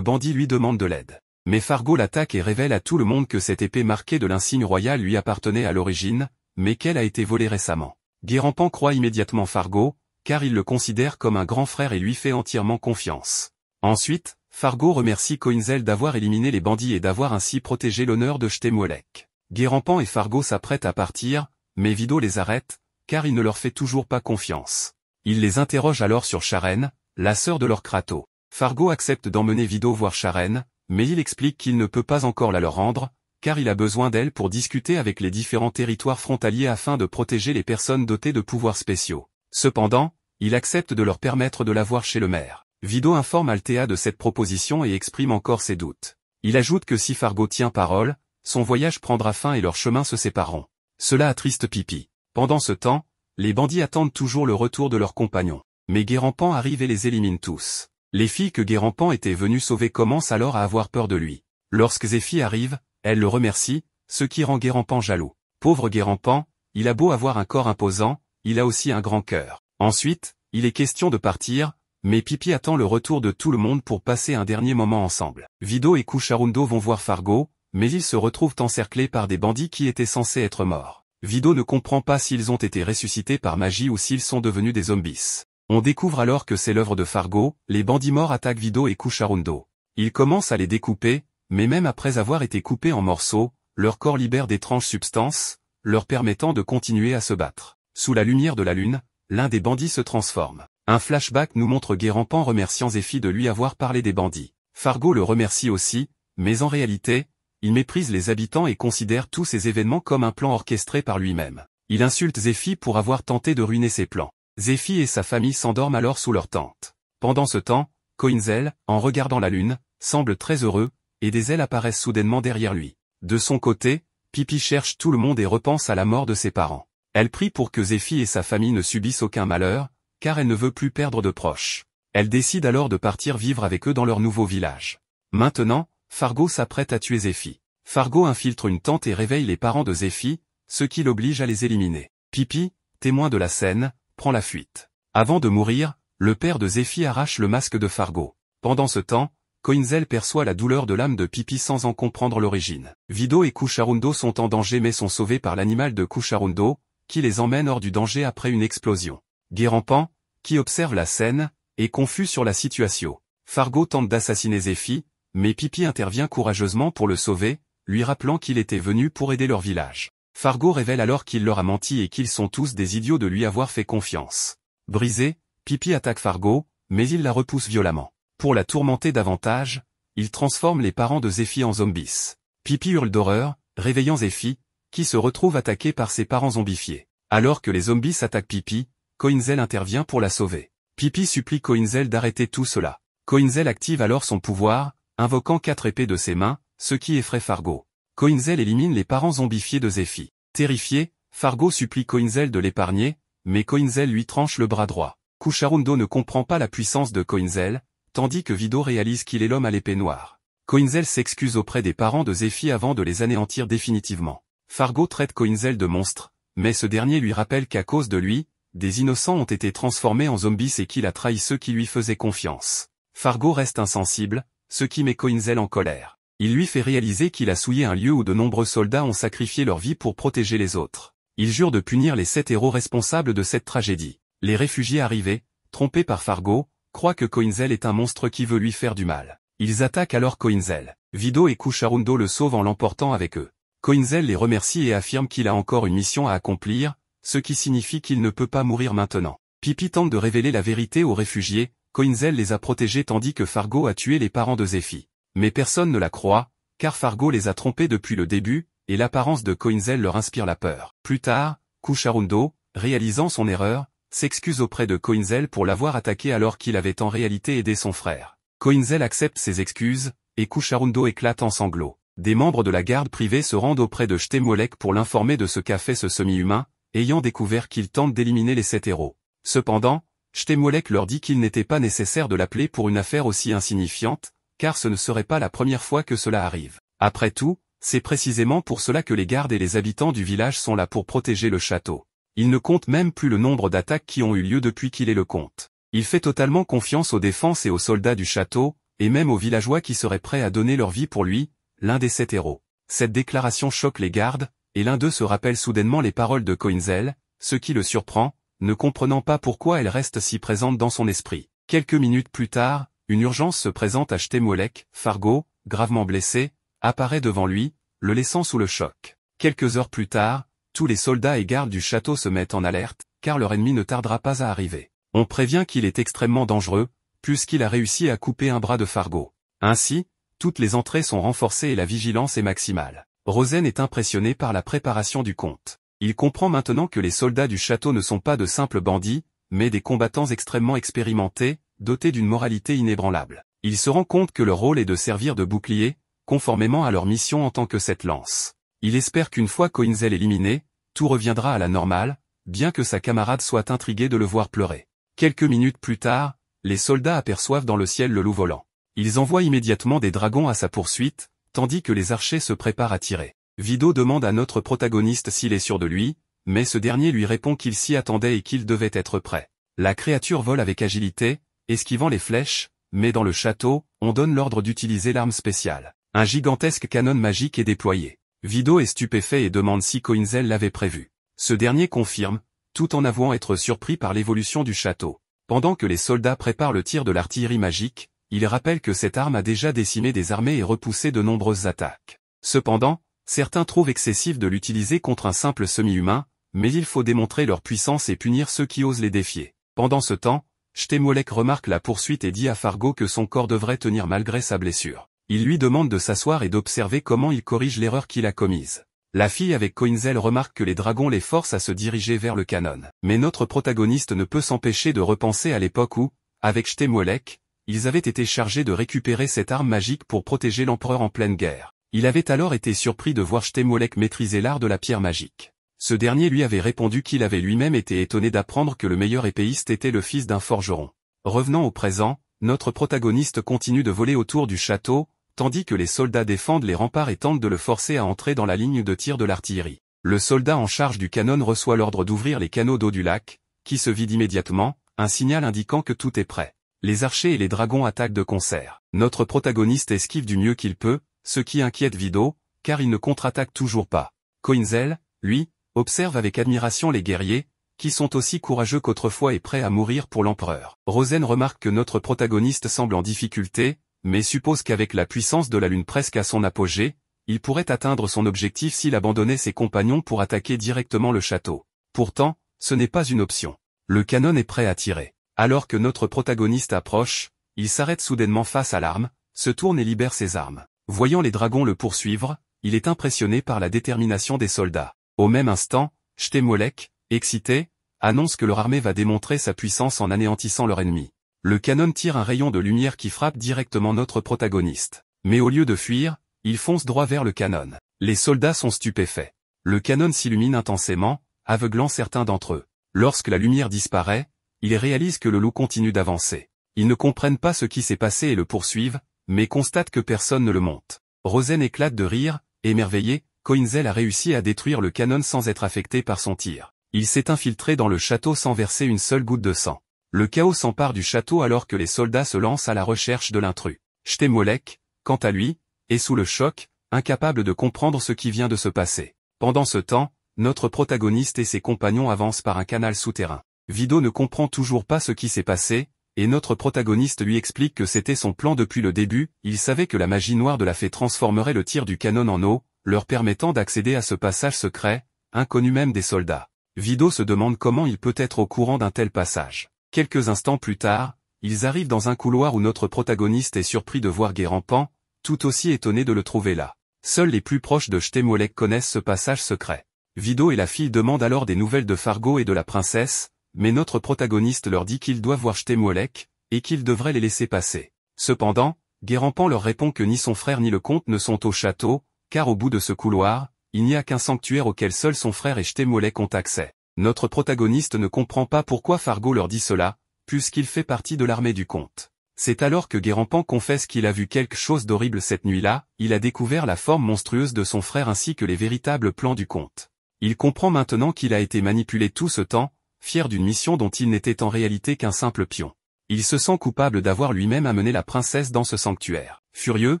bandit lui demande de l'aide. Mais Fargo l'attaque et révèle à tout le monde que cette épée marquée de l'insigne royal lui appartenait à l'origine, mais qu'elle a été volée récemment. Guérampan croit immédiatement Fargo, car il le considère comme un grand frère et lui fait entièrement confiance. Ensuite, Fargo remercie Coinzel d'avoir éliminé les bandits et d'avoir ainsi protégé l'honneur de Chtemouelek. Guérampan et Fargo s'apprêtent à partir, mais Vido les arrête, car il ne leur fait toujours pas confiance. Il les interroge alors sur Charène, la sœur de leur Kratos. Fargo accepte d'emmener Vido voir Charène, mais il explique qu'il ne peut pas encore la leur rendre, car il a besoin d'elle pour discuter avec les différents territoires frontaliers afin de protéger les personnes dotées de pouvoirs spéciaux. Cependant, il accepte de leur permettre de la voir chez le maire. Vido informe Althea de cette proposition et exprime encore ses doutes. Il ajoute que si Fargo tient parole, son voyage prendra fin et leurs chemins se sépareront. Cela attriste Pippi. Pendant ce temps, les bandits attendent toujours le retour de leurs compagnons. Mais Guérampan arrive et les élimine tous. Les filles que Guérampan était venu sauver commencent alors à avoir peur de lui. Lorsque Zéphie arrive, elle le remercie, ce qui rend Guérampan jaloux. Pauvre Guérampan, il a beau avoir un corps imposant, il a aussi un grand cœur. Ensuite, il est question de partir, mais Pippi attend le retour de tout le monde pour passer un dernier moment ensemble. Vido et Cucharundo vont voir Fargo, mais ils se retrouvent encerclés par des bandits qui étaient censés être morts. Vido ne comprend pas s'ils ont été ressuscités par magie ou s'ils sont devenus des zombies. On découvre alors que c'est l'œuvre de Fargo, les bandits morts attaquent Vido et Cucharundo. Ils commencent à les découper, mais même après avoir été coupés en morceaux, leur corps libère d'étranges substances, leur permettant de continuer à se battre. Sous la lumière de la lune, l'un des bandits se transforme. Un flashback nous montre Guérampan remerciant Zéphie de lui avoir parlé des bandits. Fargo le remercie aussi, mais en réalité, il méprise les habitants et considère tous ces événements comme un plan orchestré par lui-même. Il insulte Zéphie pour avoir tenté de ruiner ses plans. Zéphie et sa famille s'endorment alors sous leur tente. Pendant ce temps, Coinzel, en regardant la lune, semble très heureux, et des ailes apparaissent soudainement derrière lui. De son côté, Pippi cherche tout le monde et repense à la mort de ses parents. Elle prie pour que Zéphie et sa famille ne subissent aucun malheur, car elle ne veut plus perdre de proches. Elle décide alors de partir vivre avec eux dans leur nouveau village. Maintenant, Fargo s'apprête à tuer Zéphie. Fargo infiltre une tente et réveille les parents de Zéphie, ce qui l'oblige à les éliminer. Pippi, témoin de la scène, prend la fuite. Avant de mourir, le père de Zéphie arrache le masque de Fargo. Pendant ce temps, Coinzel perçoit la douleur de l'âme de Pippi sans en comprendre l'origine. Vido et Cucharundo sont en danger mais sont sauvés par l'animal de Cucharundo, qui les emmène hors du danger après une explosion. Guérampan, qui observe la scène, est confus sur la situation. Fargo tente d'assassiner Zéphie, mais Pippi intervient courageusement pour le sauver, lui rappelant qu'il était venu pour aider leur village. Fargo révèle alors qu'il leur a menti et qu'ils sont tous des idiots de lui avoir fait confiance. Brisé, Pippi attaque Fargo, mais il la repousse violemment. Pour la tourmenter davantage, il transforme les parents de Zéphie en zombies. Pippi hurle d'horreur, réveillant Zéphie, qui se retrouve attaquée par ses parents zombifiés. Alors que les zombies attaquent Pippi, Coinzel intervient pour la sauver. Pippi supplie Coinzel d'arrêter tout cela. Coinzel active alors son pouvoir, invoquant 4 épées de ses mains, ce qui effraie Fargo. Coinzel élimine les parents zombifiés de Zéphie. Terrifié, Fargo supplie Coinzel de l'épargner, mais Coinzel lui tranche le bras droit. Cucharundo ne comprend pas la puissance de Coinzel, tandis que Vido réalise qu'il est l'homme à l'épée noire. Coinzel s'excuse auprès des parents de Zéphie avant de les anéantir définitivement. Fargo traite Coinzel de monstre, mais ce dernier lui rappelle qu'à cause de lui, des innocents ont été transformés en zombies et qu'il a trahi ceux qui lui faisaient confiance. Fargo reste insensible, ce qui met Coinzel en colère. Il lui fait réaliser qu'il a souillé un lieu où de nombreux soldats ont sacrifié leur vie pour protéger les autres. Il jure de punir les 7 héros responsables de cette tragédie. Les réfugiés arrivés, trompés par Fargo, croient que Coinzel est un monstre qui veut lui faire du mal. Ils attaquent alors Coinzel. Vido et Cucharundo le sauvent en l'emportant avec eux. Coinzel les remercie et affirme qu'il a encore une mission à accomplir, ce qui signifie qu'il ne peut pas mourir maintenant. Pippi tente de révéler la vérité aux réfugiés, Coinzel les a protégés tandis que Fargo a tué les parents de Zéphie. Mais personne ne la croit, car Fargo les a trompés depuis le début, et l'apparence de Coinzel leur inspire la peur. Plus tard, Cucharundo, réalisant son erreur, s'excuse auprès de Coinzel pour l'avoir attaqué alors qu'il avait en réalité aidé son frère. Coinzel accepte ses excuses, et Cucharundo éclate en sanglots. Des membres de la garde privée se rendent auprès de Chtemolek pour l'informer de ce qu'a fait ce semi-humain, ayant découvert qu'il tente d'éliminer les 7 héros. Cependant, Chtemolek leur dit qu'il n'était pas nécessaire de l'appeler pour une affaire aussi insignifiante, car ce ne serait pas la première fois que cela arrive. Après tout, c'est précisément pour cela que les gardes et les habitants du village sont là pour protéger le château. Il ne compte même plus le nombre d'attaques qui ont eu lieu depuis qu'il est le comte. Il fait totalement confiance aux défenses et aux soldats du château, et même aux villageois qui seraient prêts à donner leur vie pour lui, l'un des 7 héros. Cette déclaration choque les gardes, et l'un d'eux se rappelle soudainement les paroles de Coinzel, ce qui le surprend, ne comprenant pas pourquoi elles restent si présentes dans son esprit. Quelques minutes plus tard, une urgence se présente à Chtemolek. Fargo, gravement blessé, apparaît devant lui, le laissant sous le choc. Quelques heures plus tard, tous les soldats et gardes du château se mettent en alerte, car leur ennemi ne tardera pas à arriver. On prévient qu'il est extrêmement dangereux, puisqu'il a réussi à couper un bras de Fargo. Ainsi, toutes les entrées sont renforcées et la vigilance est maximale. Rosen est impressionné par la préparation du comte. Il comprend maintenant que les soldats du château ne sont pas de simples bandits, mais des combattants extrêmement expérimentés, dotés d'une moralité inébranlable. Il se rend compte que leur rôle est de servir de bouclier, conformément à leur mission en tant que cette lance. Il espère qu'une fois Coinzel éliminé, tout reviendra à la normale, bien que sa camarade soit intriguée de le voir pleurer. Quelques minutes plus tard, les soldats aperçoivent dans le ciel le loup volant. Ils envoient immédiatement des dragons à sa poursuite, tandis que les archers se préparent à tirer. Vido demande à notre protagoniste s'il est sûr de lui, mais ce dernier lui répond qu'il s'y attendait et qu'il devait être prêt. La créature vole avec agilité, esquivant les flèches, mais dans le château, on donne l'ordre d'utiliser l'arme spéciale. Un gigantesque canon magique est déployé. Vido est stupéfait et demande si Coinzel l'avait prévu. Ce dernier confirme, tout en avouant être surpris par l'évolution du château. Pendant que les soldats préparent le tir de l'artillerie magique, il rappelle que cette arme a déjà décimé des armées et repoussé de nombreuses attaques. Cependant, certains trouvent excessif de l'utiliser contre un simple semi-humain, mais il faut démontrer leur puissance et punir ceux qui osent les défier. Pendant ce temps, Shtemolek remarque la poursuite et dit à Fargo que son corps devrait tenir malgré sa blessure. Il lui demande de s'asseoir et d'observer comment il corrige l'erreur qu'il a commise. La fille avec Coinzel remarque que les dragons les forcent à se diriger vers le canon. Mais notre protagoniste ne peut s'empêcher de repenser à l'époque où, avec Shtemolek, ils avaient été chargés de récupérer cette arme magique pour protéger l'empereur en pleine guerre. Il avait alors été surpris de voir Shtemolek maîtriser l'art de la pierre magique. Ce dernier lui avait répondu qu'il avait lui-même été étonné d'apprendre que le meilleur épéiste était le fils d'un forgeron. Revenant au présent, notre protagoniste continue de voler autour du château, tandis que les soldats défendent les remparts et tentent de le forcer à entrer dans la ligne de tir de l'artillerie. Le soldat en charge du canon reçoit l'ordre d'ouvrir les canaux d'eau du lac, qui se vident immédiatement, un signal indiquant que tout est prêt. Les archers et les dragons attaquent de concert. Notre protagoniste esquive du mieux qu'il peut, ce qui inquiète Vido, car il ne contre-attaque toujours pas. Coinzel, lui, observe avec admiration les guerriers, qui sont aussi courageux qu'autrefois et prêts à mourir pour l'empereur. Rosen remarque que notre protagoniste semble en difficulté, mais suppose qu'avec la puissance de la lune presque à son apogée, il pourrait atteindre son objectif s'il abandonnait ses compagnons pour attaquer directement le château. Pourtant, ce n'est pas une option. Le canon est prêt à tirer. Alors que notre protagoniste approche, il s'arrête soudainement face à l'arme, se tourne et libère ses armes. Voyant les dragons le poursuivre, il est impressionné par la détermination des soldats. Au même instant, Shtemolek, excité, annonce que leur armée va démontrer sa puissance en anéantissant leur ennemi. Le canon tire un rayon de lumière qui frappe directement notre protagoniste. Mais au lieu de fuir, il fonce droit vers le canon. Les soldats sont stupéfaits. Le canon s'illumine intensément, aveuglant certains d'entre eux. Lorsque la lumière disparaît, ils réalisent que le loup continue d'avancer. Ils ne comprennent pas ce qui s'est passé et le poursuivent, mais constatent que personne ne le monte. Rosen éclate de rire, émerveillé, Coinzel a réussi à détruire le canon sans être affecté par son tir. Il s'est infiltré dans le château sans verser une seule goutte de sang. Le chaos s'empare du château alors que les soldats se lancent à la recherche de l'intrus. Shtemolek, quant à lui, est sous le choc, incapable de comprendre ce qui vient de se passer. Pendant ce temps, notre protagoniste et ses compagnons avancent par un canal souterrain. Vido ne comprend toujours pas ce qui s'est passé, et notre protagoniste lui explique que c'était son plan depuis le début. Il savait que la magie noire de la fée transformerait le tir du canon en eau, leur permettant d'accéder à ce passage secret, inconnu même des soldats. Vido se demande comment il peut être au courant d'un tel passage. Quelques instants plus tard, ils arrivent dans un couloir où notre protagoniste est surpris de voir Guérampan, tout aussi étonné de le trouver là. Seuls les plus proches de Shtemolek connaissent ce passage secret. Vido et la fille demandent alors des nouvelles de Fargo et de la princesse, mais notre protagoniste leur dit qu'ils doivent voir Shtemolek, et qu'ils devraient les laisser passer. Cependant, Guérampan leur répond que ni son frère ni le comte ne sont au château, car au bout de ce couloir, il n'y a qu'un sanctuaire auquel seul son frère et Shtemolek ont accès. Notre protagoniste ne comprend pas pourquoi Fargo leur dit cela, puisqu'il fait partie de l'armée du comte. C'est alors que Guérampan confesse qu'il a vu quelque chose d'horrible cette nuit-là, il a découvert la forme monstrueuse de son frère ainsi que les véritables plans du comte. Il comprend maintenant qu'il a été manipulé tout ce temps, fier d'une mission dont il n'était en réalité qu'un simple pion. Il se sent coupable d'avoir lui-même amené la princesse dans ce sanctuaire. Furieux,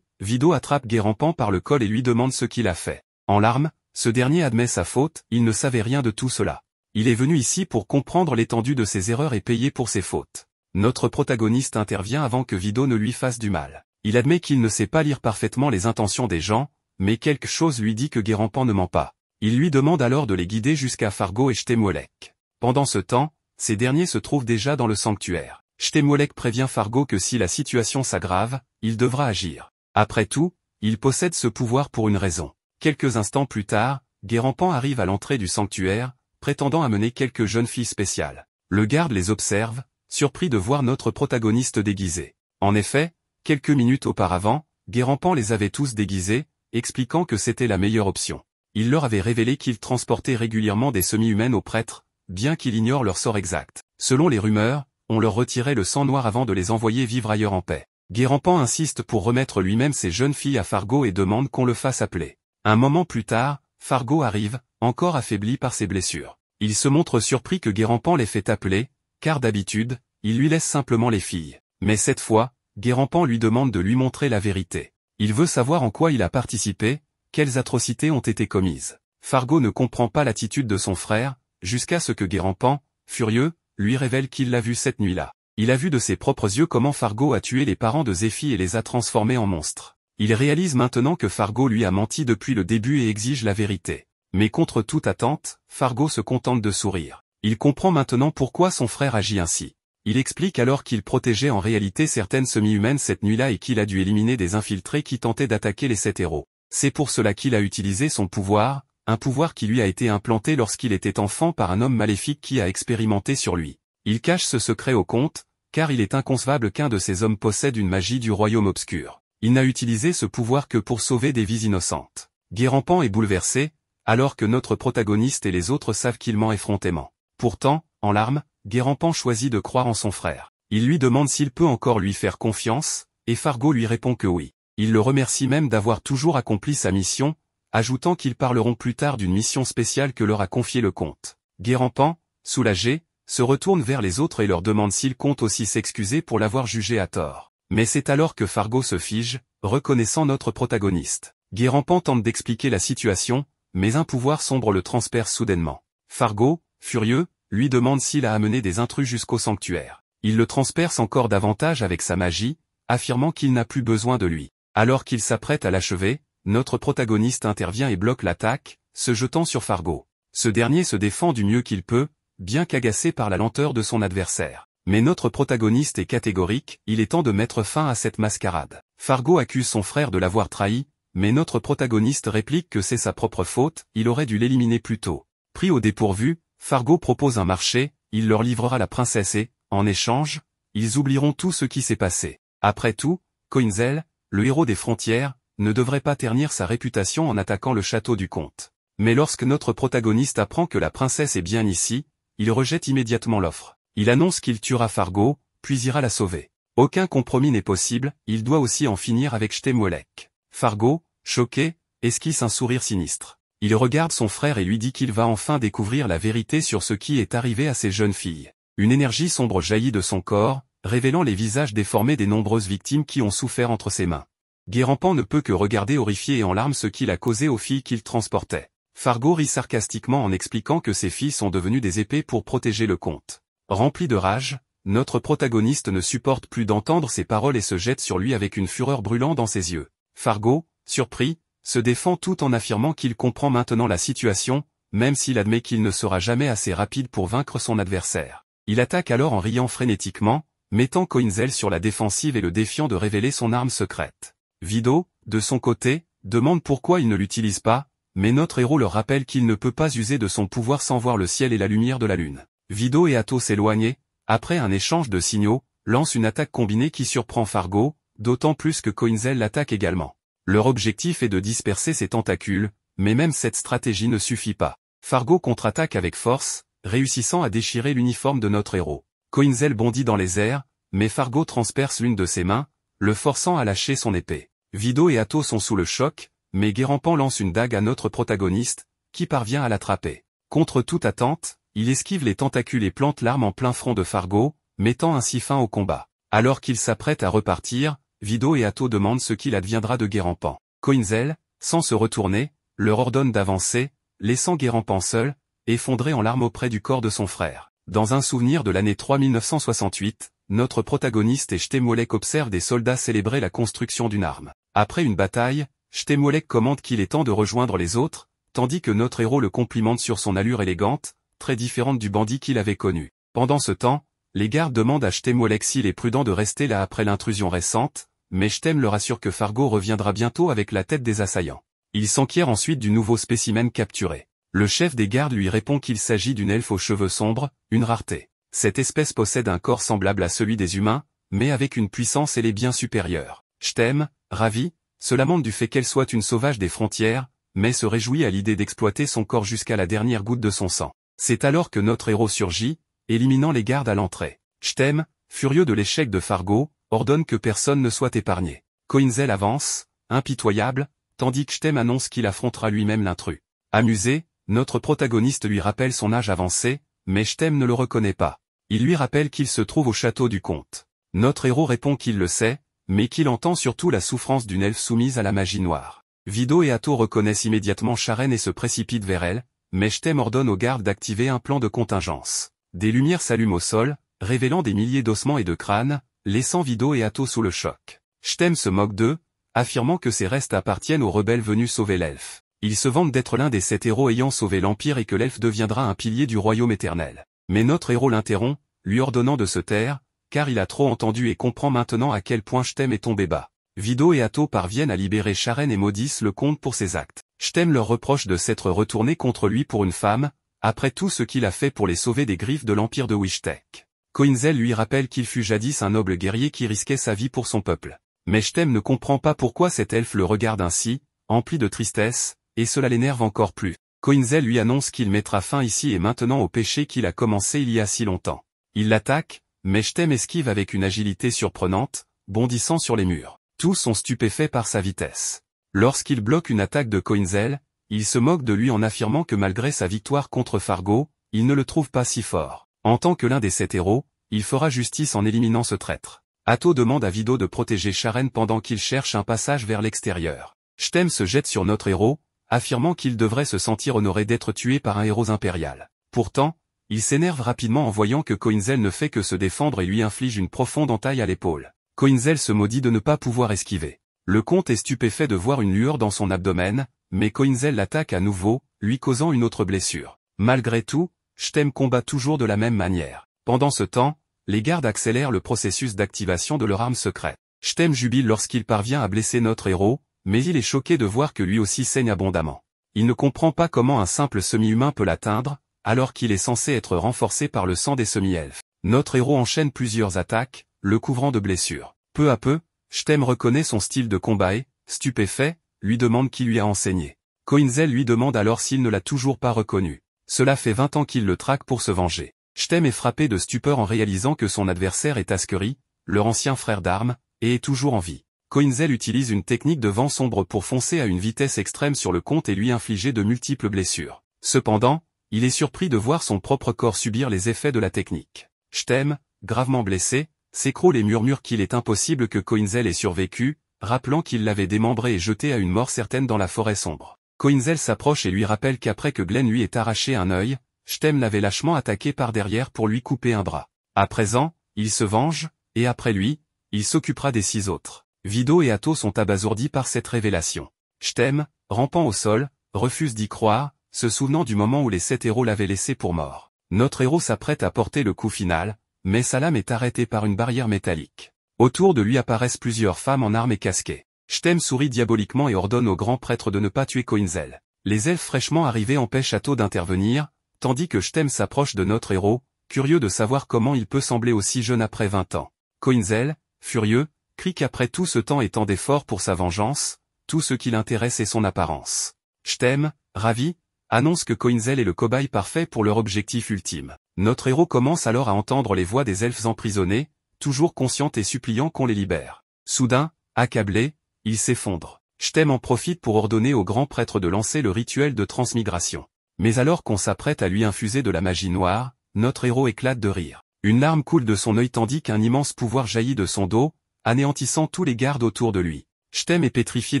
Vido attrape Guérampan par le col et lui demande ce qu'il a fait. En larmes, ce dernier admet sa faute, il ne savait rien de tout cela. Il est venu ici pour comprendre l'étendue de ses erreurs et payer pour ses fautes. Notre protagoniste intervient avant que Vido ne lui fasse du mal. Il admet qu'il ne sait pas lire parfaitement les intentions des gens, mais quelque chose lui dit que Guérampan ne ment pas. Il lui demande alors de les guider jusqu'à Fargo et Shtemolek. Pendant ce temps, ces derniers se trouvent déjà dans le sanctuaire. Shtemolek prévient Fargo que si la situation s'aggrave, il devra agir. Après tout, il possède ce pouvoir pour une raison. Quelques instants plus tard, Guérampan arrive à l'entrée du sanctuaire, prétendant amener quelques jeunes filles spéciales. Le garde les observe, surpris de voir notre protagoniste déguisé. En effet, quelques minutes auparavant, Guérampan les avait tous déguisés, expliquant que c'était la meilleure option. Il leur avait révélé qu'il transportait régulièrement des semi-humaines aux prêtres, bien qu'il ignore leur sort exact. Selon les rumeurs, on leur retirait le sang noir avant de les envoyer vivre ailleurs en paix. Guérampan insiste pour remettre lui-même ces jeunes filles à Fargo et demande qu'on le fasse appeler. Un moment plus tard, Fargo arrive, encore affaibli par ses blessures. Il se montre surpris que Guérampan les fait appeler, car d'habitude, il lui laisse simplement les filles. Mais cette fois, Guérampan lui demande de lui montrer la vérité. Il veut savoir en quoi il a participé, quelles atrocités ont été commises. Fargo ne comprend pas l'attitude de son frère, jusqu'à ce que Guérampan, furieux, lui révèle qu'il l'a vu cette nuit-là. Il a vu de ses propres yeux comment Fargo a tué les parents de Zéphi et les a transformés en monstres. Il réalise maintenant que Fargo lui a menti depuis le début et exige la vérité. Mais contre toute attente, Fargo se contente de sourire. Il comprend maintenant pourquoi son frère agit ainsi. Il explique alors qu'il protégeait en réalité certaines semi-humaines cette nuit-là et qu'il a dû éliminer des infiltrés qui tentaient d'attaquer les 7 héros. C'est pour cela qu'il a utilisé son pouvoir, un pouvoir qui lui a été implanté lorsqu'il était enfant par un homme maléfique qui a expérimenté sur lui. Il cache ce secret au comte, car il est inconcevable qu'un de ces hommes possède une magie du royaume obscur. Il n'a utilisé ce pouvoir que pour sauver des vies innocentes. Guérampan est bouleversé, alors que notre protagoniste et les autres savent qu'il ment effrontément. Pourtant, en larmes, Guérampan choisit de croire en son frère. Il lui demande s'il peut encore lui faire confiance, et Fargo lui répond que oui. Il le remercie même d'avoir toujours accompli sa mission, ajoutant qu'ils parleront plus tard d'une mission spéciale que leur a confiée le comte. Guérampan, soulagé, se retourne vers les autres et leur demande s'il compte aussi s'excuser pour l'avoir jugé à tort. Mais c'est alors que Fargo se fige, reconnaissant notre protagoniste. Guérampan tente d'expliquer la situation, mais un pouvoir sombre le transperce soudainement. Fargo, furieux, lui demande s'il a amené des intrus jusqu'au sanctuaire. Il le transperce encore davantage avec sa magie, affirmant qu'il n'a plus besoin de lui. Alors qu'il s'apprête à l'achever, notre protagoniste intervient et bloque l'attaque, se jetant sur Fargo. Ce dernier se défend du mieux qu'il peut, bien qu'agacé par la lenteur de son adversaire. Mais notre protagoniste est catégorique, il est temps de mettre fin à cette mascarade. Fargo accuse son frère de l'avoir trahi, mais notre protagoniste réplique que c'est sa propre faute, il aurait dû l'éliminer plus tôt. Pris au dépourvu, Fargo propose un marché, il leur livrera la princesse et, en échange, ils oublieront tout ce qui s'est passé. Après tout, Coinzel, le héros des frontières, ne devrait pas ternir sa réputation en attaquant le château du comte. Mais lorsque notre protagoniste apprend que la princesse est bien ici, il rejette immédiatement l'offre. Il annonce qu'il tuera Fargo, puis ira la sauver. Aucun compromis n'est possible, il doit aussi en finir avec Shtemwelek. Fargo, choqué, esquisse un sourire sinistre. Il regarde son frère et lui dit qu'il va enfin découvrir la vérité sur ce qui est arrivé à ces jeunes filles. Une énergie sombre jaillit de son corps, révélant les visages déformés des nombreuses victimes qui ont souffert entre ses mains. Guérampan ne peut que regarder horrifié et en larmes ce qu'il a causé aux filles qu'il transportait. Fargo rit sarcastiquement en expliquant que ces filles sont devenues des épées pour protéger le comte. Rempli de rage, notre protagoniste ne supporte plus d'entendre ces paroles et se jette sur lui avec une fureur brûlant dans ses yeux. Fargo, surpris, se défend tout en affirmant qu'il comprend maintenant la situation, même s'il admet qu'il ne sera jamais assez rapide pour vaincre son adversaire. Il attaque alors en riant frénétiquement, mettant Coinzel sur la défensive et le défiant de révéler son arme secrète. Vido, de son côté, demande pourquoi il ne l'utilise pas, mais notre héros leur rappelle qu'il ne peut pas user de son pouvoir sans voir le ciel et la lumière de la lune. Vido et Atto s'éloignent, après un échange de signaux, lancent une attaque combinée qui surprend Fargo, d'autant plus que Coinzel l'attaque également. Leur objectif est de disperser ses tentacules, mais même cette stratégie ne suffit pas. Fargo contre-attaque avec force, réussissant à déchirer l'uniforme de notre héros. Coinzel bondit dans les airs, mais Fargo transperce l'une de ses mains, le forçant à lâcher son épée. Vido et Atto sont sous le choc, mais Guérampan lance une dague à notre protagoniste, qui parvient à l'attraper. Contre toute attente, il esquive les tentacules et plante l'arme en plein front de Fargo, mettant ainsi fin au combat. Alors qu'il s'apprête à repartir, Vido et Atto demandent ce qu'il adviendra de Guérampan. Coinzel, sans se retourner, leur ordonne d'avancer, laissant Guérampan seul, effondré en larmes auprès du corps de son frère. Dans un souvenir de l'année 3968, notre protagoniste et Shtemwelek observent des soldats célébrer la construction d'une arme. Après une bataille, Shtemwelek commande qu'il est temps de rejoindre les autres, tandis que notre héros le complimente sur son allure élégante, très différente du bandit qu'il avait connu. Pendant ce temps, les gardes demandent à Shtemwelek s'il est prudent de rester là après l'intrusion récente, mais Shtem leur assure que Fargo reviendra bientôt avec la tête des assaillants. Il s'enquiert ensuite du nouveau spécimen capturé. Le chef des gardes lui répond qu'il s'agit d'une elfe aux cheveux sombres, une rareté. Cette espèce possède un corps semblable à celui des humains, mais avec une puissance et les biens supérieure. Stem, ravi, se lamente du fait qu'elle soit une sauvage des frontières, mais se réjouit à l'idée d'exploiter son corps jusqu'à la dernière goutte de son sang. C'est alors que notre héros surgit, éliminant les gardes à l'entrée. Stem, furieux de l'échec de Fargo, ordonne que personne ne soit épargné. Coinzel avance, impitoyable, tandis que Stem annonce qu'il affrontera lui-même l'intrus. Amusé, notre protagoniste lui rappelle son âge avancé, mais Stem ne le reconnaît pas. Il lui rappelle qu'il se trouve au château du comte. Notre héros répond qu'il le sait, mais qu'il entend surtout la souffrance d'une elfe soumise à la magie noire. Vido et Atto reconnaissent immédiatement Sharon et se précipitent vers elle, mais Stem ordonne aux gardes d'activer un plan de contingence. Des lumières s'allument au sol, révélant des milliers d'ossements et de crânes, laissant Vido et Atto sous le choc. Stem se moque d'eux, affirmant que ces restes appartiennent aux rebelles venus sauver l'elfe. Il se vante d'être l'un des 7 héros ayant sauvé l'Empire et que l'elfe deviendra un pilier du royaume éternel. Mais notre héros l'interrompt, lui ordonnant de se taire, car il a trop entendu et comprend maintenant à quel point Stem est tombé bas. Vido et Atto parviennent à libérer Sharon et maudissent le comte pour ses actes. Stem leur reproche de s'être retourné contre lui pour une femme, après tout ce qu'il a fait pour les sauver des griffes de l'Empire de Wishtech. Coinzel lui rappelle qu'il fut jadis un noble guerrier qui risquait sa vie pour son peuple. Mais Stem ne comprend pas pourquoi cet elfe le regarde ainsi, empli de tristesse, et cela l'énerve encore plus. Coinzel lui annonce qu'il mettra fin ici et maintenant au péché qu'il a commencé il y a si longtemps. Il l'attaque, mais Stem esquive avec une agilité surprenante, bondissant sur les murs. Tous sont stupéfaits par sa vitesse. Lorsqu'il bloque une attaque de Coinzel, il se moque de lui en affirmant que malgré sa victoire contre Fargo, il ne le trouve pas si fort. En tant que l'un des 7 héros, il fera justice en éliminant ce traître. Atto demande à Vido de protéger Sharon pendant qu'il cherche un passage vers l'extérieur. Stem se jette sur notre héros, affirmant qu'il devrait se sentir honoré d'être tué par un héros impérial. Pourtant, il s'énerve rapidement en voyant que Coinzel ne fait que se défendre et lui inflige une profonde entaille à l'épaule. Coinzel se maudit de ne pas pouvoir esquiver. Le comte est stupéfait de voir une lueur dans son abdomen, mais Coinzel l'attaque à nouveau, lui causant une autre blessure. Malgré tout, Stem combat toujours de la même manière. Pendant ce temps, les gardes accélèrent le processus d'activation de leur arme secrète. Stem jubile lorsqu'il parvient à blesser notre héros, mais il est choqué de voir que lui aussi saigne abondamment. Il ne comprend pas comment un simple semi-humain peut l'atteindre, alors qu'il est censé être renforcé par le sang des semi-elfes. Notre héros enchaîne plusieurs attaques, le couvrant de blessures. Peu à peu, Stem reconnaît son style de combat et, stupéfait, lui demande qui lui a enseigné. Coinzel lui demande alors s'il ne l'a toujours pas reconnu. Cela fait 20 ans qu'il le traque pour se venger. Stem est frappé de stupeur en réalisant que son adversaire est Askeri, leur ancien frère d'armes, et est toujours en vie. Coinzel utilise une technique de vent sombre pour foncer à une vitesse extrême sur le comte et lui infliger de multiples blessures. Cependant, il est surpris de voir son propre corps subir les effets de la technique. Stem, gravement blessé, s'écroule et murmure qu'il est impossible que Coinzel ait survécu, rappelant qu'il l'avait démembré et jeté à une mort certaine dans la forêt sombre. Coinzel s'approche et lui rappelle qu'après que Glenn lui ait arraché un œil, Stem l'avait lâchement attaqué par derrière pour lui couper un bras. À présent, il se venge, et après lui, il s'occupera des 6 autres. Vido et Atto sont abasourdis par cette révélation. Stem, rampant au sol, refuse d'y croire, se souvenant du moment où les 7 héros l'avaient laissé pour mort. Notre héros s'apprête à porter le coup final, mais sa lame est arrêtée par une barrière métallique. Autour de lui apparaissent plusieurs femmes en armes et casquées. Stem sourit diaboliquement et ordonne au grand prêtre de ne pas tuer Coinzel. Les elfes fraîchement arrivés empêchent Atto d'intervenir, tandis que Stem s'approche de notre héros, curieux de savoir comment il peut sembler aussi jeune après 20 ans. Coinzel, furieux, crie qu'après tout ce temps et tant d'efforts pour sa vengeance, tout ce qui l'intéresse est son apparence. Stem, ravi, annonce que Coinzel est le cobaye parfait pour leur objectif ultime. Notre héros commence alors à entendre les voix des elfes emprisonnés, toujours conscientes et suppliant qu'on les libère. Soudain, accablé, il s'effondre. Stem en profite pour ordonner au grand prêtre de lancer le rituel de transmigration. Mais alors qu'on s'apprête à lui infuser de la magie noire, notre héros éclate de rire. Une larme coule de son œil tandis qu'un immense pouvoir jaillit de son dos, anéantissant tous les gardes autour de lui. Stem est pétrifié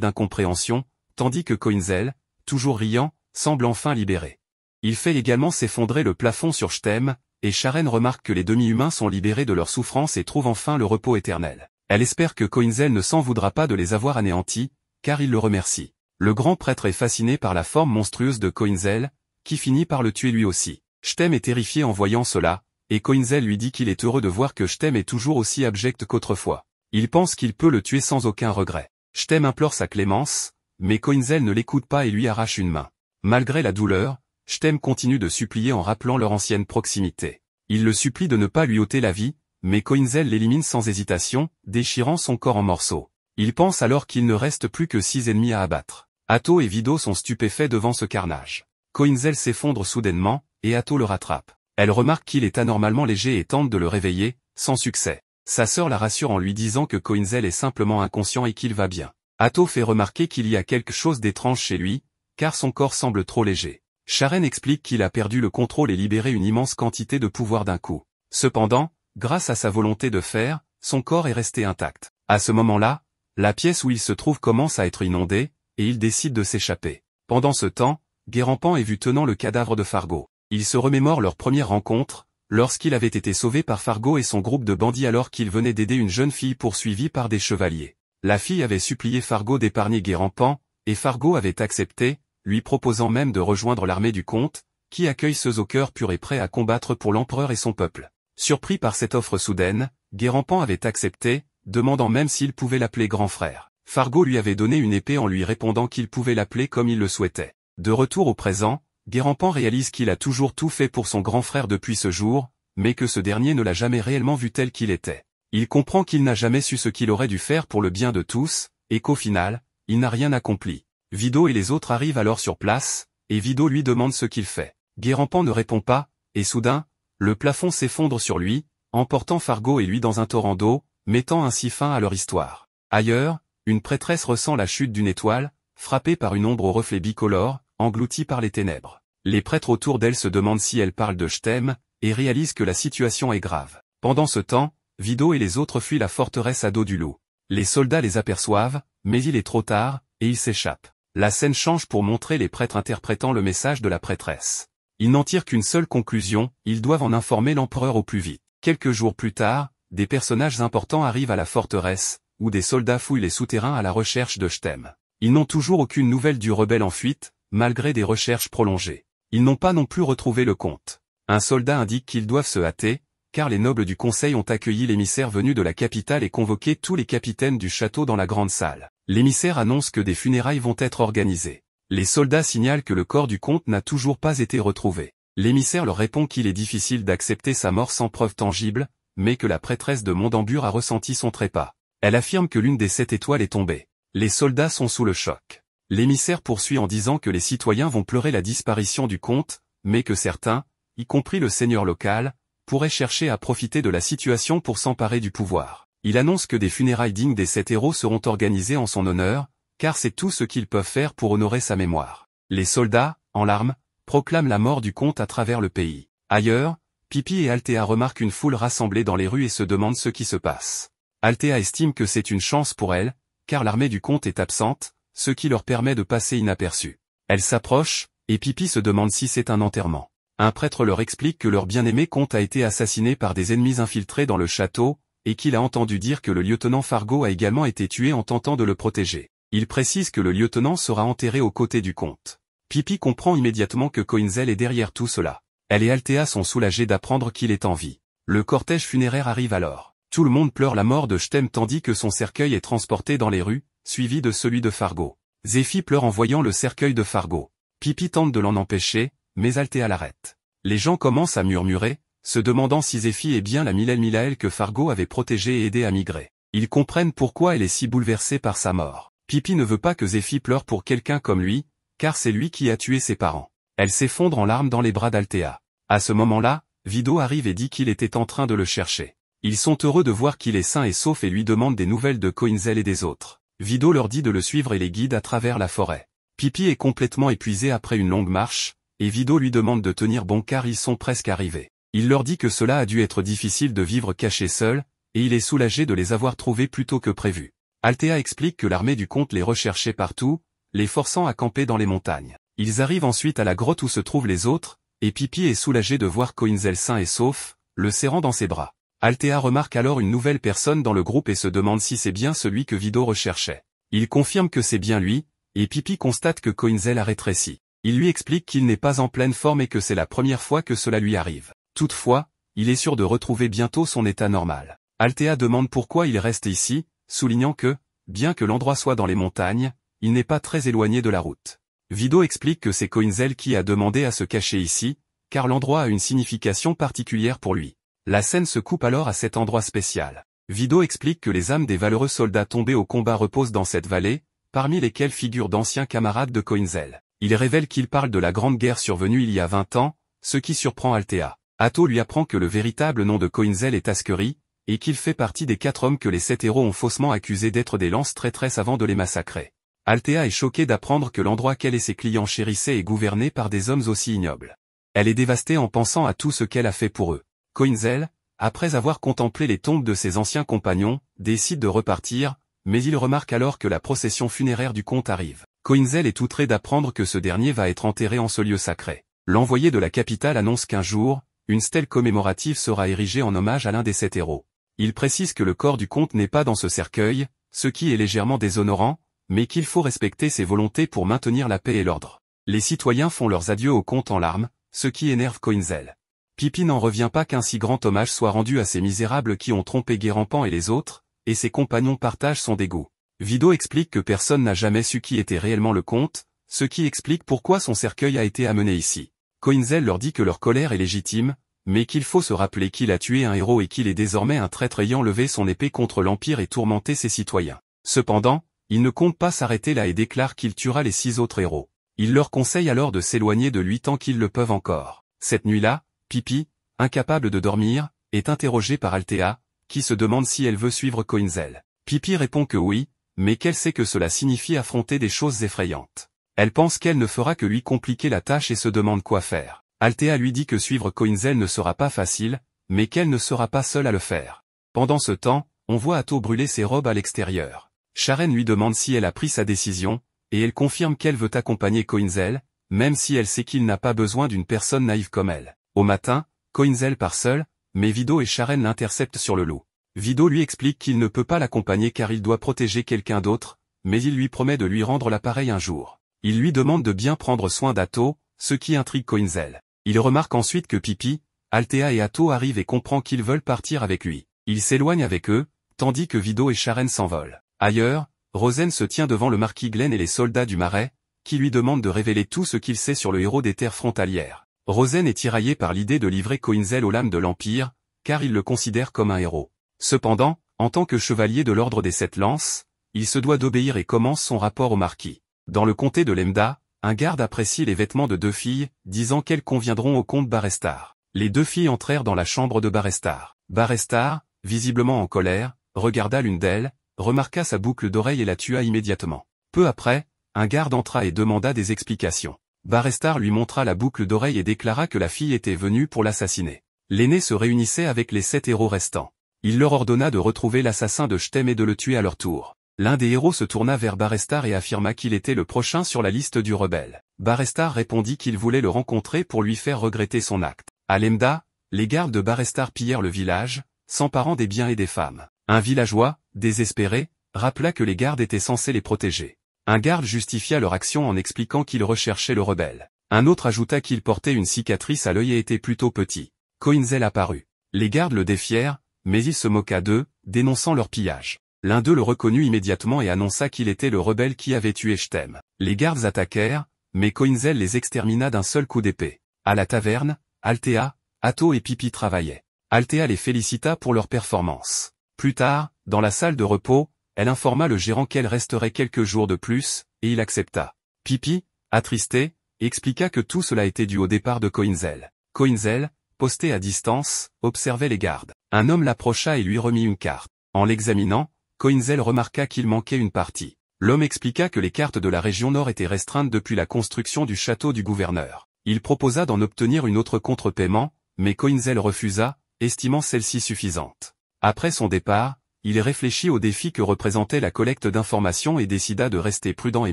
d'incompréhension, tandis que Coinzel, toujours riant, semble enfin libéré. Il fait également s'effondrer le plafond sur Stem, et Sharon remarque que les demi-humains sont libérés de leur souffrance et trouve enfin le repos éternel. Elle espère que Coinzel ne s'en voudra pas de les avoir anéantis, car il le remercie. Le grand prêtre est fasciné par la forme monstrueuse de Coinzel, qui finit par le tuer lui aussi. Stem est terrifié en voyant cela, et Coinzel lui dit qu'il est heureux de voir que Stem est toujours aussi abject qu'autrefois. Il pense qu'il peut le tuer sans aucun regret. Stem implore sa clémence, mais Coinzel ne l'écoute pas et lui arrache une main. Malgré la douleur, Stem continue de supplier en rappelant leur ancienne proximité. Il le supplie de ne pas lui ôter la vie, mais Koinzel l'élimine sans hésitation, déchirant son corps en morceaux. Il pense alors qu'il ne reste plus que 6 ennemis à abattre. Atto et Vido sont stupéfaits devant ce carnage. Koinzel s'effondre soudainement, et Atto le rattrape. Elle remarque qu'il est anormalement léger et tente de le réveiller, sans succès. Sa sœur la rassure en lui disant que Koinzel est simplement inconscient et qu'il va bien. Atto fait remarquer qu'il y a quelque chose d'étrange chez lui, car son corps semble trop léger. Sharen explique qu'il a perdu le contrôle et libéré une immense quantité de pouvoir d'un coup. Cependant, grâce à sa volonté de faire, son corps est resté intact. À ce moment-là, la pièce où il se trouve commence à être inondée, et il décide de s'échapper. Pendant ce temps, Guérampan est vu tenant le cadavre de Fargo. Il se remémore leur première rencontre, lorsqu'il avait été sauvé par Fargo et son groupe de bandits alors qu'il venait d'aider une jeune fille poursuivie par des chevaliers. La fille avait supplié Fargo d'épargner Guérampan, et Fargo avait accepté, lui proposant même de rejoindre l'armée du comte, qui accueille ceux au cœur pur et prêt à combattre pour l'empereur et son peuple. Surpris par cette offre soudaine, Guérampan avait accepté, demandant même s'il pouvait l'appeler grand frère. Fargo lui avait donné une épée en lui répondant qu'il pouvait l'appeler comme il le souhaitait. De retour au présent, Guérampan réalise qu'il a toujours tout fait pour son grand frère depuis ce jour, mais que ce dernier ne l'a jamais réellement vu tel qu'il était. Il comprend qu'il n'a jamais su ce qu'il aurait dû faire pour le bien de tous, et qu'au final, il n'a rien accompli. Vido et les autres arrivent alors sur place, et Vido lui demande ce qu'il fait. Guérampan ne répond pas, et soudain, le plafond s'effondre sur lui, emportant Fargo et lui dans un torrent d'eau, mettant ainsi fin à leur histoire. Ailleurs, une prêtresse ressent la chute d'une étoile, frappée par une ombre au reflet bicolore, engloutie par les ténèbres. Les prêtres autour d'elle se demandent si elle parle de « je t'aime », et réalisent que la situation est grave. Pendant ce temps, Vido et les autres fuient la forteresse à dos du loup. Les soldats les aperçoivent, mais il est trop tard, et ils s'échappent. La scène change pour montrer les prêtres interprétant le message de la prêtresse. Ils n'en tirent qu'une seule conclusion, ils doivent en informer l'empereur au plus vite. Quelques jours plus tard, des personnages importants arrivent à la forteresse, où des soldats fouillent les souterrains à la recherche de « je t'aime ». Ils n'ont toujours aucune nouvelle du rebelle en fuite, malgré des recherches prolongées. Ils n'ont pas non plus retrouvé le comte. Un soldat indique qu'ils doivent se hâter, car les nobles du conseil ont accueilli l'émissaire venu de la capitale et convoqué tous les capitaines du château dans la grande salle. L'émissaire annonce que des funérailles vont être organisées. Les soldats signalent que le corps du comte n'a toujours pas été retrouvé. L'émissaire leur répond qu'il est difficile d'accepter sa mort sans preuve tangible, mais que la prêtresse de Mondambur a ressenti son trépas. Elle affirme que l'une des 7 étoiles est tombée. Les soldats sont sous le choc. L'émissaire poursuit en disant que les citoyens vont pleurer la disparition du comte, mais que certains, y compris le seigneur local, pourraient chercher à profiter de la situation pour s'emparer du pouvoir. Il annonce que des funérailles dignes des 7 héros seront organisées en son honneur, car c'est tout ce qu'ils peuvent faire pour honorer sa mémoire. Les soldats, en larmes, proclament la mort du comte à travers le pays. Ailleurs, Pipi et Altea remarquent une foule rassemblée dans les rues et se demandent ce qui se passe. Altea estime que c'est une chance pour elle, car l'armée du comte est absente, ce qui leur permet de passer inaperçus. Elle s'approche, et Pipi se demande si c'est un enterrement. Un prêtre leur explique que leur bien-aimé comte a été assassiné par des ennemis infiltrés dans le château, et qu'il a entendu dire que le lieutenant Fargo a également été tué en tentant de le protéger. Il précise que le lieutenant sera enterré aux côtés du comte. Pipi comprend immédiatement que Koinzel est derrière tout cela. Elle et Altea sont soulagées d'apprendre qu'il est en vie. Le cortège funéraire arrive alors. Tout le monde pleure la mort de Stem tandis que son cercueil est transporté dans les rues, suivi de celui de Fargo. Zéphi pleure en voyant le cercueil de Fargo. Pipi tente de l'en empêcher, mais Altea l'arrête. Les gens commencent à murmurer, se demandant si Zéphi est bien la Milael que Fargo avait protégée et aidée à migrer. Ils comprennent pourquoi elle est si bouleversée par sa mort. Pipi ne veut pas que Zéphi pleure pour quelqu'un comme lui, car c'est lui qui a tué ses parents. Elle s'effondre en larmes dans les bras d'Altea. À ce moment-là, Vido arrive et dit qu'il était en train de le chercher. Ils sont heureux de voir qu'il est sain et sauf et lui demandent des nouvelles de Koinzel et des autres. Vido leur dit de le suivre et les guide à travers la forêt. Pipi est complètement épuisé après une longue marche, et Vido lui demande de tenir bon car ils sont presque arrivés. Il leur dit que cela a dû être difficile de vivre caché seul, et il est soulagé de les avoir trouvés plus tôt que prévu. Altea explique que l'armée du comte les recherchait partout, les forçant à camper dans les montagnes. Ils arrivent ensuite à la grotte où se trouvent les autres, et Pipi est soulagé de voir Koinzel sain et sauf, le serrant dans ses bras. Altea remarque alors une nouvelle personne dans le groupe et se demande si c'est bien celui que Vido recherchait. Il confirme que c'est bien lui, et Pipi constate que Koinzel a rétréci. Il lui explique qu'il n'est pas en pleine forme et que c'est la première fois que cela lui arrive. Toutefois, il est sûr de retrouver bientôt son état normal. Altea demande pourquoi il reste ici, soulignant que, bien que l'endroit soit dans les montagnes, il n'est pas très éloigné de la route. Vido explique que c'est Koinzel qui a demandé à se cacher ici, car l'endroit a une signification particulière pour lui. La scène se coupe alors à cet endroit spécial. Vido explique que les âmes des valeureux soldats tombés au combat reposent dans cette vallée, parmi lesquels figurent d'anciens camarades de Koinzel. Il révèle qu'il parle de la grande guerre survenue il y a 20 ans, ce qui surprend Althea. Atto lui apprend que le véritable nom de Koinzel est Askeri, et qu'il fait partie des 4 hommes que les 7 héros ont faussement accusés d'être des lances traîtresses avant de les massacrer. Althea est choquée d'apprendre que l'endroit qu'elle et ses clients chérissaient est gouverné par des hommes aussi ignobles. Elle est dévastée en pensant à tout ce qu'elle a fait pour eux. Koinzel, après avoir contemplé les tombes de ses anciens compagnons, décide de repartir, mais il remarque alors que la procession funéraire du comte arrive. Koinzel est outré d'apprendre que ce dernier va être enterré en ce lieu sacré. L'envoyé de la capitale annonce qu'un jour, une stèle commémorative sera érigée en hommage à l'un des 7 héros. Il précise que le corps du comte n'est pas dans ce cercueil, ce qui est légèrement déshonorant, mais qu'il faut respecter ses volontés pour maintenir la paix et l'ordre. Les citoyens font leurs adieux au comte en larmes, ce qui énerve Koinzel. Pippi n'en revient pas qu'un si grand hommage soit rendu à ces misérables qui ont trompé Guérampan et les autres, et ses compagnons partagent son dégoût. Vido explique que personne n'a jamais su qui était réellement le comte, ce qui explique pourquoi son cercueil a été amené ici. Koinzel leur dit que leur colère est légitime, mais qu'il faut se rappeler qu'il a tué un héros et qu'il est désormais un traître ayant levé son épée contre l'Empire et tourmenté ses citoyens. Cependant, il ne compte pas s'arrêter là et déclare qu'il tuera les 6 autres héros. Il leur conseille alors de s'éloigner de lui tant qu'ils le peuvent encore. Cette nuit-là, Pippi, incapable de dormir, est interrogée par Althea, qui se demande si elle veut suivre Koinzel. Pippi répond que oui, mais qu'elle sait que cela signifie affronter des choses effrayantes. Elle pense qu'elle ne fera que lui compliquer la tâche et se demande quoi faire. Althea lui dit que suivre Koinzel ne sera pas facile, mais qu'elle ne sera pas seule à le faire. Pendant ce temps, on voit Atto brûler ses robes à l'extérieur. Sharon lui demande si elle a pris sa décision, et elle confirme qu'elle veut accompagner Koinzel, même si elle sait qu'il n'a pas besoin d'une personne naïve comme elle. Au matin, Koinzel part seul, mais Vido et Sharon l'interceptent sur le loup. Vido lui explique qu'il ne peut pas l'accompagner car il doit protéger quelqu'un d'autre, mais il lui promet de lui rendre l'appareil un jour. Il lui demande de bien prendre soin d'Atto, ce qui intrigue Koinzel. Il remarque ensuite que Pippi, Althea et Atto arrivent et comprend qu'ils veulent partir avec lui. Il s'éloigne avec eux, tandis que Vido et Sharon s'envolent. Ailleurs, Rosen se tient devant le marquis Glenn et les soldats du Marais, qui lui demandent de révéler tout ce qu'il sait sur le héros des terres frontalières. Rosen est tiraillé par l'idée de livrer Koinzel aux lames de l'Empire, car il le considère comme un héros. Cependant, en tant que chevalier de l'ordre des 7 lances, il se doit d'obéir et commence son rapport au marquis. Dans le comté de Lemda, un garde apprécie les vêtements de 2 filles, disant qu'elles conviendront au comte Barestar. Les 2 filles entrèrent dans la chambre de Barestar. Barestar, visiblement en colère, regarda l'une d'elles, remarqua sa boucle d'oreille et la tua immédiatement. Peu après, un garde entra et demanda des explications. Barestar lui montra la boucle d'oreille et déclara que la fille était venue pour l'assassiner. L'aîné se réunissait avec les 7 héros restants. Il leur ordonna de retrouver l'assassin de Stem et de le tuer à leur tour. L'un des héros se tourna vers Barestar et affirma qu'il était le prochain sur la liste du rebelle. Barestar répondit qu'il voulait le rencontrer pour lui faire regretter son acte. À Lemda, les gardes de Barestar pillèrent le village, s'emparant des biens et des femmes. Un villageois, désespéré, rappela que les gardes étaient censés les protéger. Un garde justifia leur action en expliquant qu'il recherchait le rebelle. Un autre ajouta qu'il portait une cicatrice à l'œil et était plutôt petit. Koinzel apparut. Les gardes le défièrent, mais il se moqua d'eux, dénonçant leur pillage. L'un d'eux le reconnut immédiatement et annonça qu'il était le rebelle qui avait tué Stem. Les gardes attaquèrent, mais Koinzel les extermina d'un seul coup d'épée. À la taverne, Althea, Atto et Pippi travaillaient. Althea les félicita pour leur performance. Plus tard, dans la salle de repos, elle informa le gérant qu'elle resterait quelques jours de plus, et il accepta. Pippi, attristé, expliqua que tout cela était dû au départ de Koinzel. Koinzel, posté à distance, observait les gardes. Un homme l'approcha et lui remit une carte. En l'examinant, Koinzel remarqua qu'il manquait une partie. L'homme expliqua que les cartes de la région nord étaient restreintes depuis la construction du château du gouverneur. Il proposa d'en obtenir une autre contre-paiement, mais Koinzel refusa, estimant celle-ci suffisante. Après son départ, il réfléchit au défi que représentait la collecte d'informations et décida de rester prudent et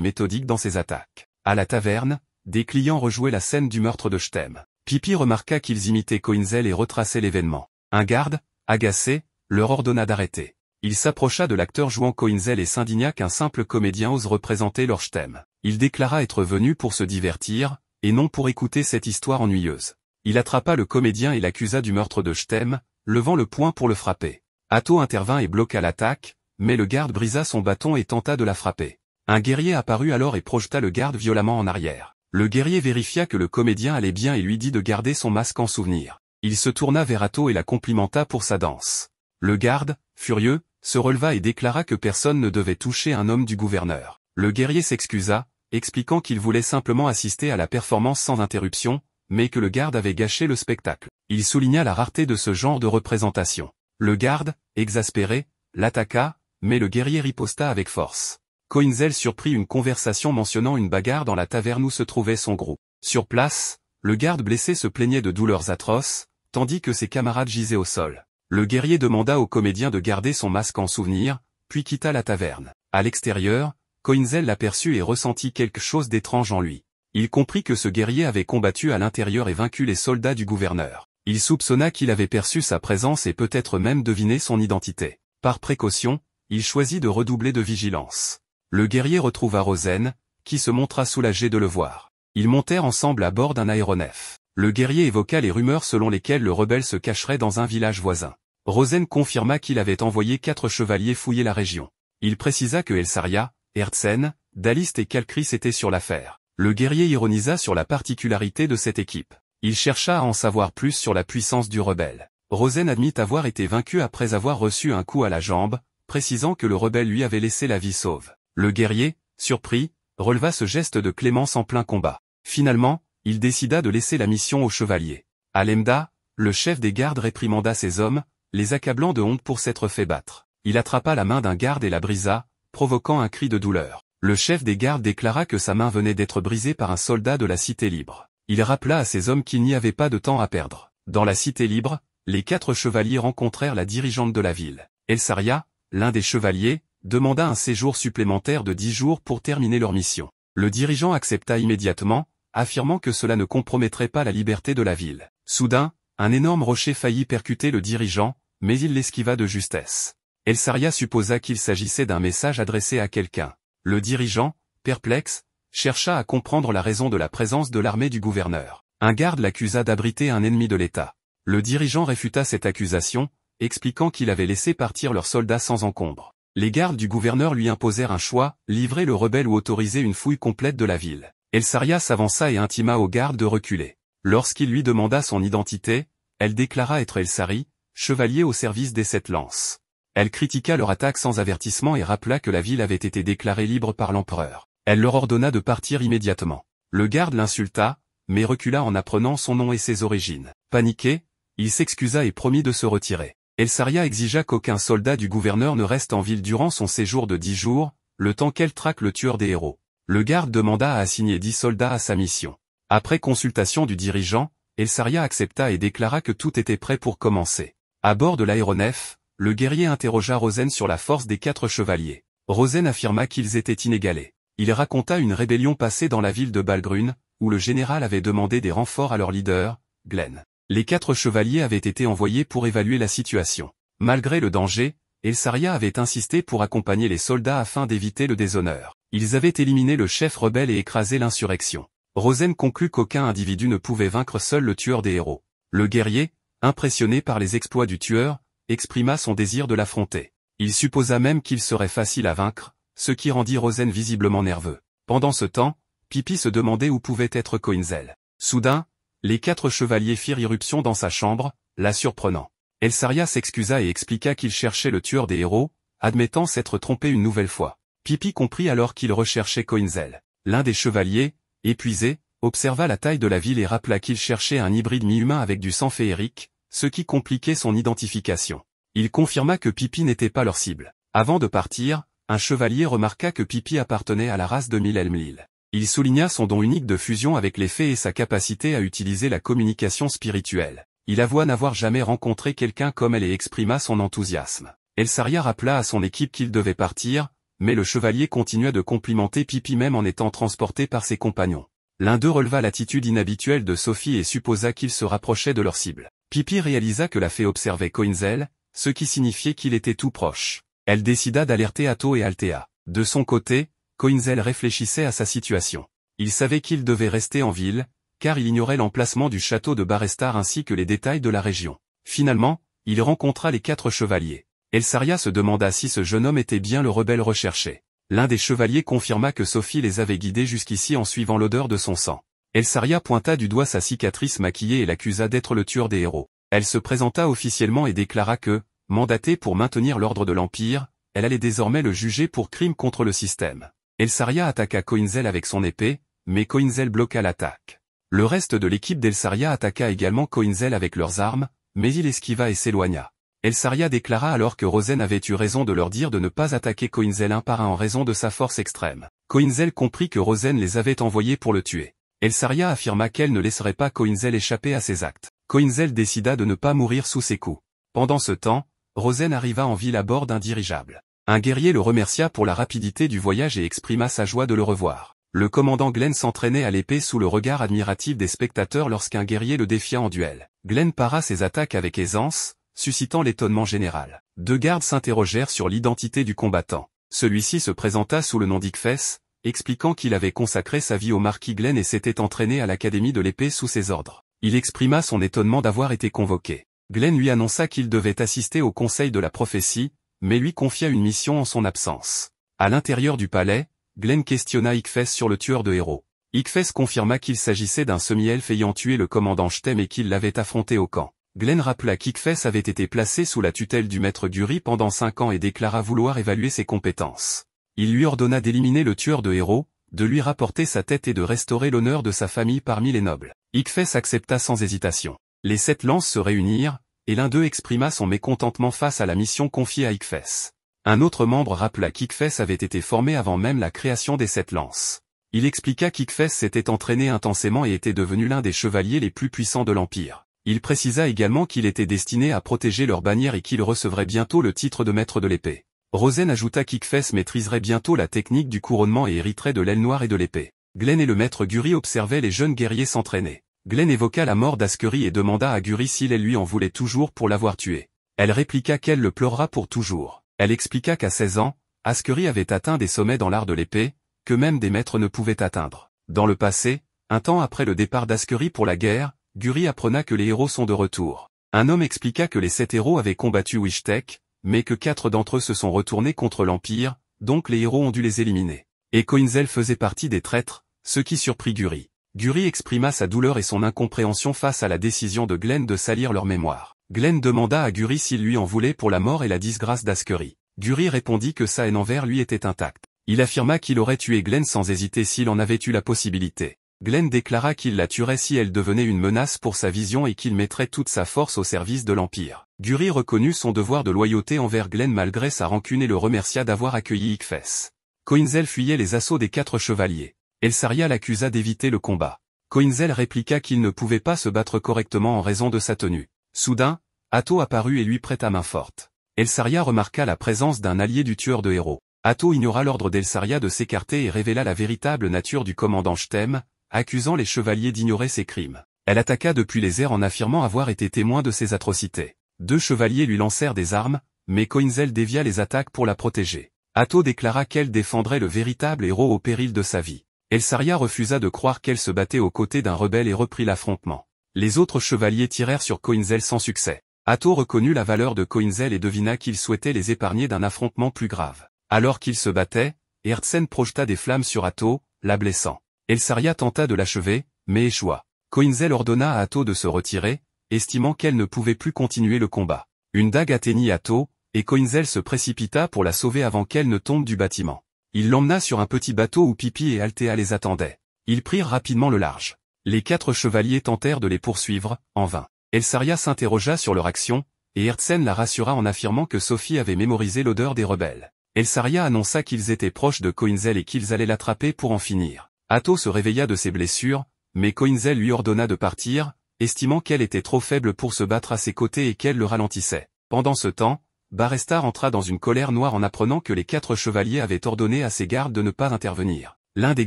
méthodique dans ses attaques. À la taverne, des clients rejouaient la scène du meurtre de Stem. Pippi remarqua qu'ils imitaient Koinzel et retraçaient l'événement. Un garde, agacé, leur ordonna d'arrêter. Il s'approcha de l'acteur jouant Koinzel et s'indigna qu'un simple comédien ose représenter leur Stem. Il déclara être venu pour se divertir, et non pour écouter cette histoire ennuyeuse. Il attrapa le comédien et l'accusa du meurtre de Stem, levant le poing pour le frapper. Atto intervint et bloqua l'attaque, mais le garde brisa son bâton et tenta de la frapper. Un guerrier apparut alors et projeta le garde violemment en arrière. Le guerrier vérifia que le comédien allait bien et lui dit de garder son masque en souvenir. Il se tourna vers Atto et la complimenta pour sa danse. Le garde, furieux, se releva et déclara que personne ne devait toucher un homme du gouverneur. Le guerrier s'excusa, expliquant qu'il voulait simplement assister à la performance sans interruption, mais que le garde avait gâché le spectacle. Il souligna la rareté de ce genre de représentation. Le garde, exaspéré, l'attaqua, mais le guerrier riposta avec force. Coinzel surprit une conversation mentionnant une bagarre dans la taverne où se trouvait son groupe. Sur place, le garde blessé se plaignait de douleurs atroces, tandis que ses camarades gisaient au sol. Le guerrier demanda au comédien de garder son masque en souvenir, puis quitta la taverne. À l'extérieur, Coinzel l'aperçut et ressentit quelque chose d'étrange en lui. Il comprit que ce guerrier avait combattu à l'intérieur et vaincu les soldats du gouverneur. Il soupçonna qu'il avait perçu sa présence et peut-être même deviné son identité. Par précaution, il choisit de redoubler de vigilance. Le guerrier retrouva Rosen, qui se montra soulagé de le voir. Ils montèrent ensemble à bord d'un aéronef. Le guerrier évoqua les rumeurs selon lesquelles le rebelle se cacherait dans un village voisin. Rosen confirma qu'il avait envoyé 4 chevaliers fouiller la région. Il précisa que Elsaria, Hertzen, Dalist et Kalkris étaient sur l'affaire. Le guerrier ironisa sur la particularité de cette équipe. Il chercha à en savoir plus sur la puissance du rebelle. Rosen admit avoir été vaincu après avoir reçu un coup à la jambe, précisant que le rebelle lui avait laissé la vie sauve. Le guerrier, surpris, releva ce geste de clémence en plein combat. Finalement, il décida de laisser la mission aux chevaliers. À Lemda, le chef des gardes réprimanda ses hommes, les accablant de honte pour s'être fait battre. Il attrapa la main d'un garde et la brisa, provoquant un cri de douleur. Le chef des gardes déclara que sa main venait d'être brisée par un soldat de la Cité Libre. Il rappela à ses hommes qu'il n'y avait pas de temps à perdre. Dans la Cité Libre, les 4 chevaliers rencontrèrent la dirigeante de la ville. Elsaria, l'un des chevaliers, demanda un séjour supplémentaire de 10 jours pour terminer leur mission. Le dirigeant accepta immédiatement, affirmant que cela ne compromettrait pas la liberté de la ville. Soudain, un énorme rocher faillit percuter le dirigeant, mais il l'esquiva de justesse. Elsaria supposa qu'il s'agissait d'un message adressé à quelqu'un. Le dirigeant, perplexe, chercha à comprendre la raison de la présence de l'armée du gouverneur. Un garde l'accusa d'abriter un ennemi de l'État. Le dirigeant réfuta cette accusation, expliquant qu'il avait laissé partir leurs soldats sans encombre. Les gardes du gouverneur lui imposèrent un choix, livrer le rebelle ou autoriser une fouille complète de la ville. Elsaria s'avança et intima aux gardes de reculer. Lorsqu'il lui demanda son identité, elle déclara être Elsari, chevalier au service des 7 lances. Elle critiqua leur attaque sans avertissement et rappela que la ville avait été déclarée libre par l'empereur. Elle leur ordonna de partir immédiatement. Le garde l'insulta, mais recula en apprenant son nom et ses origines. Paniqué, il s'excusa et promit de se retirer. Elsaria exigea qu'aucun soldat du gouverneur ne reste en ville durant son séjour de 10 jours, le temps qu'elle traque le tueur des héros. Le garde demanda à assigner 10 soldats à sa mission. Après consultation du dirigeant, Elsaria accepta et déclara que tout était prêt pour commencer. À bord de l'aéronef, le guerrier interrogea Rosen sur la force des 4 chevaliers. Rosen affirma qu'ils étaient inégalés. Il raconta une rébellion passée dans la ville de Balgrun, où le général avait demandé des renforts à leur leader, Glenn. Les 4 chevaliers avaient été envoyés pour évaluer la situation. Malgré le danger, Elsaria avait insisté pour accompagner les soldats afin d'éviter le déshonneur. Ils avaient éliminé le chef rebelle et écrasé l'insurrection. Rosen conclut qu'aucun individu ne pouvait vaincre seul le tueur des héros. Le guerrier, impressionné par les exploits du tueur, exprima son désir de l'affronter. Il supposa même qu'il serait facile à vaincre, ce qui rendit Rosen visiblement nerveux. Pendant ce temps, Pippi se demandait où pouvait être Coinzel. Soudain, les 4 chevaliers firent irruption dans sa chambre, la surprenant. Elsaria s'excusa et expliqua qu'il cherchait le tueur des héros, admettant s'être trompé une nouvelle fois. Pippi comprit alors qu'il recherchait Coinzel. L'un des chevaliers, épuisé, observa la taille de la ville et rappela qu'il cherchait un hybride mi-humain avec du sang féerique, ce qui compliquait son identification. Il confirma que Pippi n'était pas leur cible. Avant de partir, un chevalier remarqua que Pippi appartenait à la race de Mil-Elmlil. Il souligna son don unique de fusion avec les fées et sa capacité à utiliser la communication spirituelle. Il avoua n'avoir jamais rencontré quelqu'un comme elle et exprima son enthousiasme. Elsaria rappela à son équipe qu'il devait partir, mais le chevalier continua de complimenter Pippi même en étant transporté par ses compagnons. L'un d'eux releva l'attitude inhabituelle de Sophie et supposa qu'il se rapprochait de leur cible. Pippi réalisa que la fée observait Coinzel, ce qui signifiait qu'il était tout proche. Elle décida d'alerter Atto et Althea. De son côté, Coinzel réfléchissait à sa situation. Il savait qu'il devait rester en ville, car il ignorait l'emplacement du château de Barestar ainsi que les détails de la région. Finalement, il rencontra les 4 chevaliers. Elsaria se demanda si ce jeune homme était bien le rebelle recherché. L'un des chevaliers confirma que Sophie les avait guidés jusqu'ici en suivant l'odeur de son sang. Elsaria pointa du doigt sa cicatrice maquillée et l'accusa d'être le tueur des héros. Elle se présenta officiellement et déclara que, mandatée pour maintenir l'ordre de l'Empire, elle allait désormais le juger pour crime contre le système. Elsaria attaqua Coinzel avec son épée, mais Coinzel bloqua l'attaque. Le reste de l'équipe d'Elsaria attaqua également Coinzel avec leurs armes, mais il esquiva et s'éloigna. Elsaria déclara alors que Rosen avait eu raison de leur dire de ne pas attaquer Coinzel un par un en raison de sa force extrême. Coinzel comprit que Rosen les avait envoyés pour le tuer. Elsaria affirma qu'elle ne laisserait pas Coinzel échapper à ses actes. Coinzel décida de ne pas mourir sous ses coups. Pendant ce temps, Rosen arriva en ville à bord d'un dirigeable. Un guerrier le remercia pour la rapidité du voyage et exprima sa joie de le revoir. Le commandant Glenn s'entraînait à l'épée sous le regard admiratif des spectateurs lorsqu'un guerrier le défia en duel. Glenn para ses attaques avec aisance, suscitant l'étonnement général. Deux gardes s'interrogèrent sur l'identité du combattant. Celui-ci se présenta sous le nom d'Ickfess, expliquant qu'il avait consacré sa vie au marquis Glenn et s'était entraîné à l'académie de l'épée sous ses ordres. Il exprima son étonnement d'avoir été convoqué. Glenn lui annonça qu'il devait assister au conseil de la prophétie, mais lui confia une mission en son absence. À l'intérieur du palais, Glenn questionna Ickfess sur le tueur de héros. Ickfess confirma qu'il s'agissait d'un semi-elfe ayant tué le commandant Stem et qu'il l'avait affronté au camp. Glenn rappela qu'Ickfess avait été placé sous la tutelle du maître Guri pendant 5 ans et déclara vouloir évaluer ses compétences. Il lui ordonna d'éliminer le tueur de héros, de lui rapporter sa tête et de restaurer l'honneur de sa famille parmi les nobles. Ickfess accepta sans hésitation. Les 7 lances se réunirent, et l'un d'eux exprima son mécontentement face à la mission confiée à Ickfess. Un autre membre rappela qu'Ickfess avait été formé avant même la création des 7 lances. Il expliqua qu'Ickfess s'était entraîné intensément et était devenu l'un des chevaliers les plus puissants de l'Empire. Il précisa également qu'il était destiné à protéger leur bannière et qu'il recevrait bientôt le titre de maître de l'épée. Rosen ajouta qu'Ickfess maîtriserait bientôt la technique du couronnement et hériterait de l'aile noire et de l'épée. Glenn et le maître Guri observaient les jeunes guerriers s'entraîner. Glenn évoqua la mort d'Askery et demanda à Guri s'il lui en voulait toujours pour l'avoir tué. Elle répliqua qu'elle le pleurera pour toujours. Elle expliqua qu'à 16 ans, Askery avait atteint des sommets dans l'art de l'épée, que même des maîtres ne pouvaient atteindre. Dans le passé, un temps après le départ d'Askery pour la guerre, Guri apprenait que les héros sont de retour. Un homme expliqua que les 7 héros avaient combattu Wishtek, mais que 4 d'entre eux se sont retournés contre l'Empire, donc les héros ont dû les éliminer. Et Coinzel faisait partie des traîtres, ce qui surprit Guri. Guri exprima sa douleur et son incompréhension face à la décision de Glenn de salir leur mémoire. Glenn demanda à Guri s'il lui en voulait pour la mort et la disgrâce d'Askery. Guri répondit que sa haine envers lui était intacte. Il affirma qu'il aurait tué Glenn sans hésiter s'il en avait eu la possibilité. Glenn déclara qu'il la tuerait si elle devenait une menace pour sa vision et qu'il mettrait toute sa force au service de l'Empire. Guri reconnut son devoir de loyauté envers Glenn malgré sa rancune et le remercia d'avoir accueilli Ickfess. Coinzel fuyait les assauts des 4 chevaliers. Elsaria l'accusa d'éviter le combat. Coinzel répliqua qu'il ne pouvait pas se battre correctement en raison de sa tenue. Soudain, Atto apparut et lui prêta main forte. Elsaria remarqua la présence d'un allié du tueur de héros. Atto ignora l'ordre d'Elsaria de s'écarter et révéla la véritable nature du commandant Stem, accusant les chevaliers d'ignorer ses crimes. Elle attaqua depuis les airs en affirmant avoir été témoin de ses atrocités. 2 chevaliers lui lancèrent des armes, mais Coinzel dévia les attaques pour la protéger. Atto déclara qu'elle défendrait le véritable héros au péril de sa vie. Elsaria refusa de croire qu'elle se battait aux côtés d'un rebelle et reprit l'affrontement. Les autres chevaliers tirèrent sur Coinzel sans succès. Atto reconnut la valeur de Coinzel et devina qu'il souhaitait les épargner d'un affrontement plus grave. Alors qu'ils se battaient, Hertzen projeta des flammes sur Atto, la blessant. Elsaria tenta de l'achever, mais échoua. Coinzel ordonna à Atto de se retirer, estimant qu'elle ne pouvait plus continuer le combat. Une dague atteignit Atto, et Coinzel se précipita pour la sauver avant qu'elle ne tombe du bâtiment. Il l'emmena sur un petit bateau où Pipi et Althea les attendaient. Ils prirent rapidement le large. Les 4 chevaliers tentèrent de les poursuivre, en vain. Elsaria s'interrogea sur leur action, et Hertzen la rassura en affirmant que Sophie avait mémorisé l'odeur des rebelles. Elsaria annonça qu'ils étaient proches de Coinzel et qu'ils allaient l'attraper pour en finir. Atto se réveilla de ses blessures, mais Coinzel lui ordonna de partir, estimant qu'elle était trop faible pour se battre à ses côtés et qu'elle le ralentissait. Pendant ce temps, Barestar entra dans une colère noire en apprenant que les 4 chevaliers avaient ordonné à ses gardes de ne pas intervenir. L'un des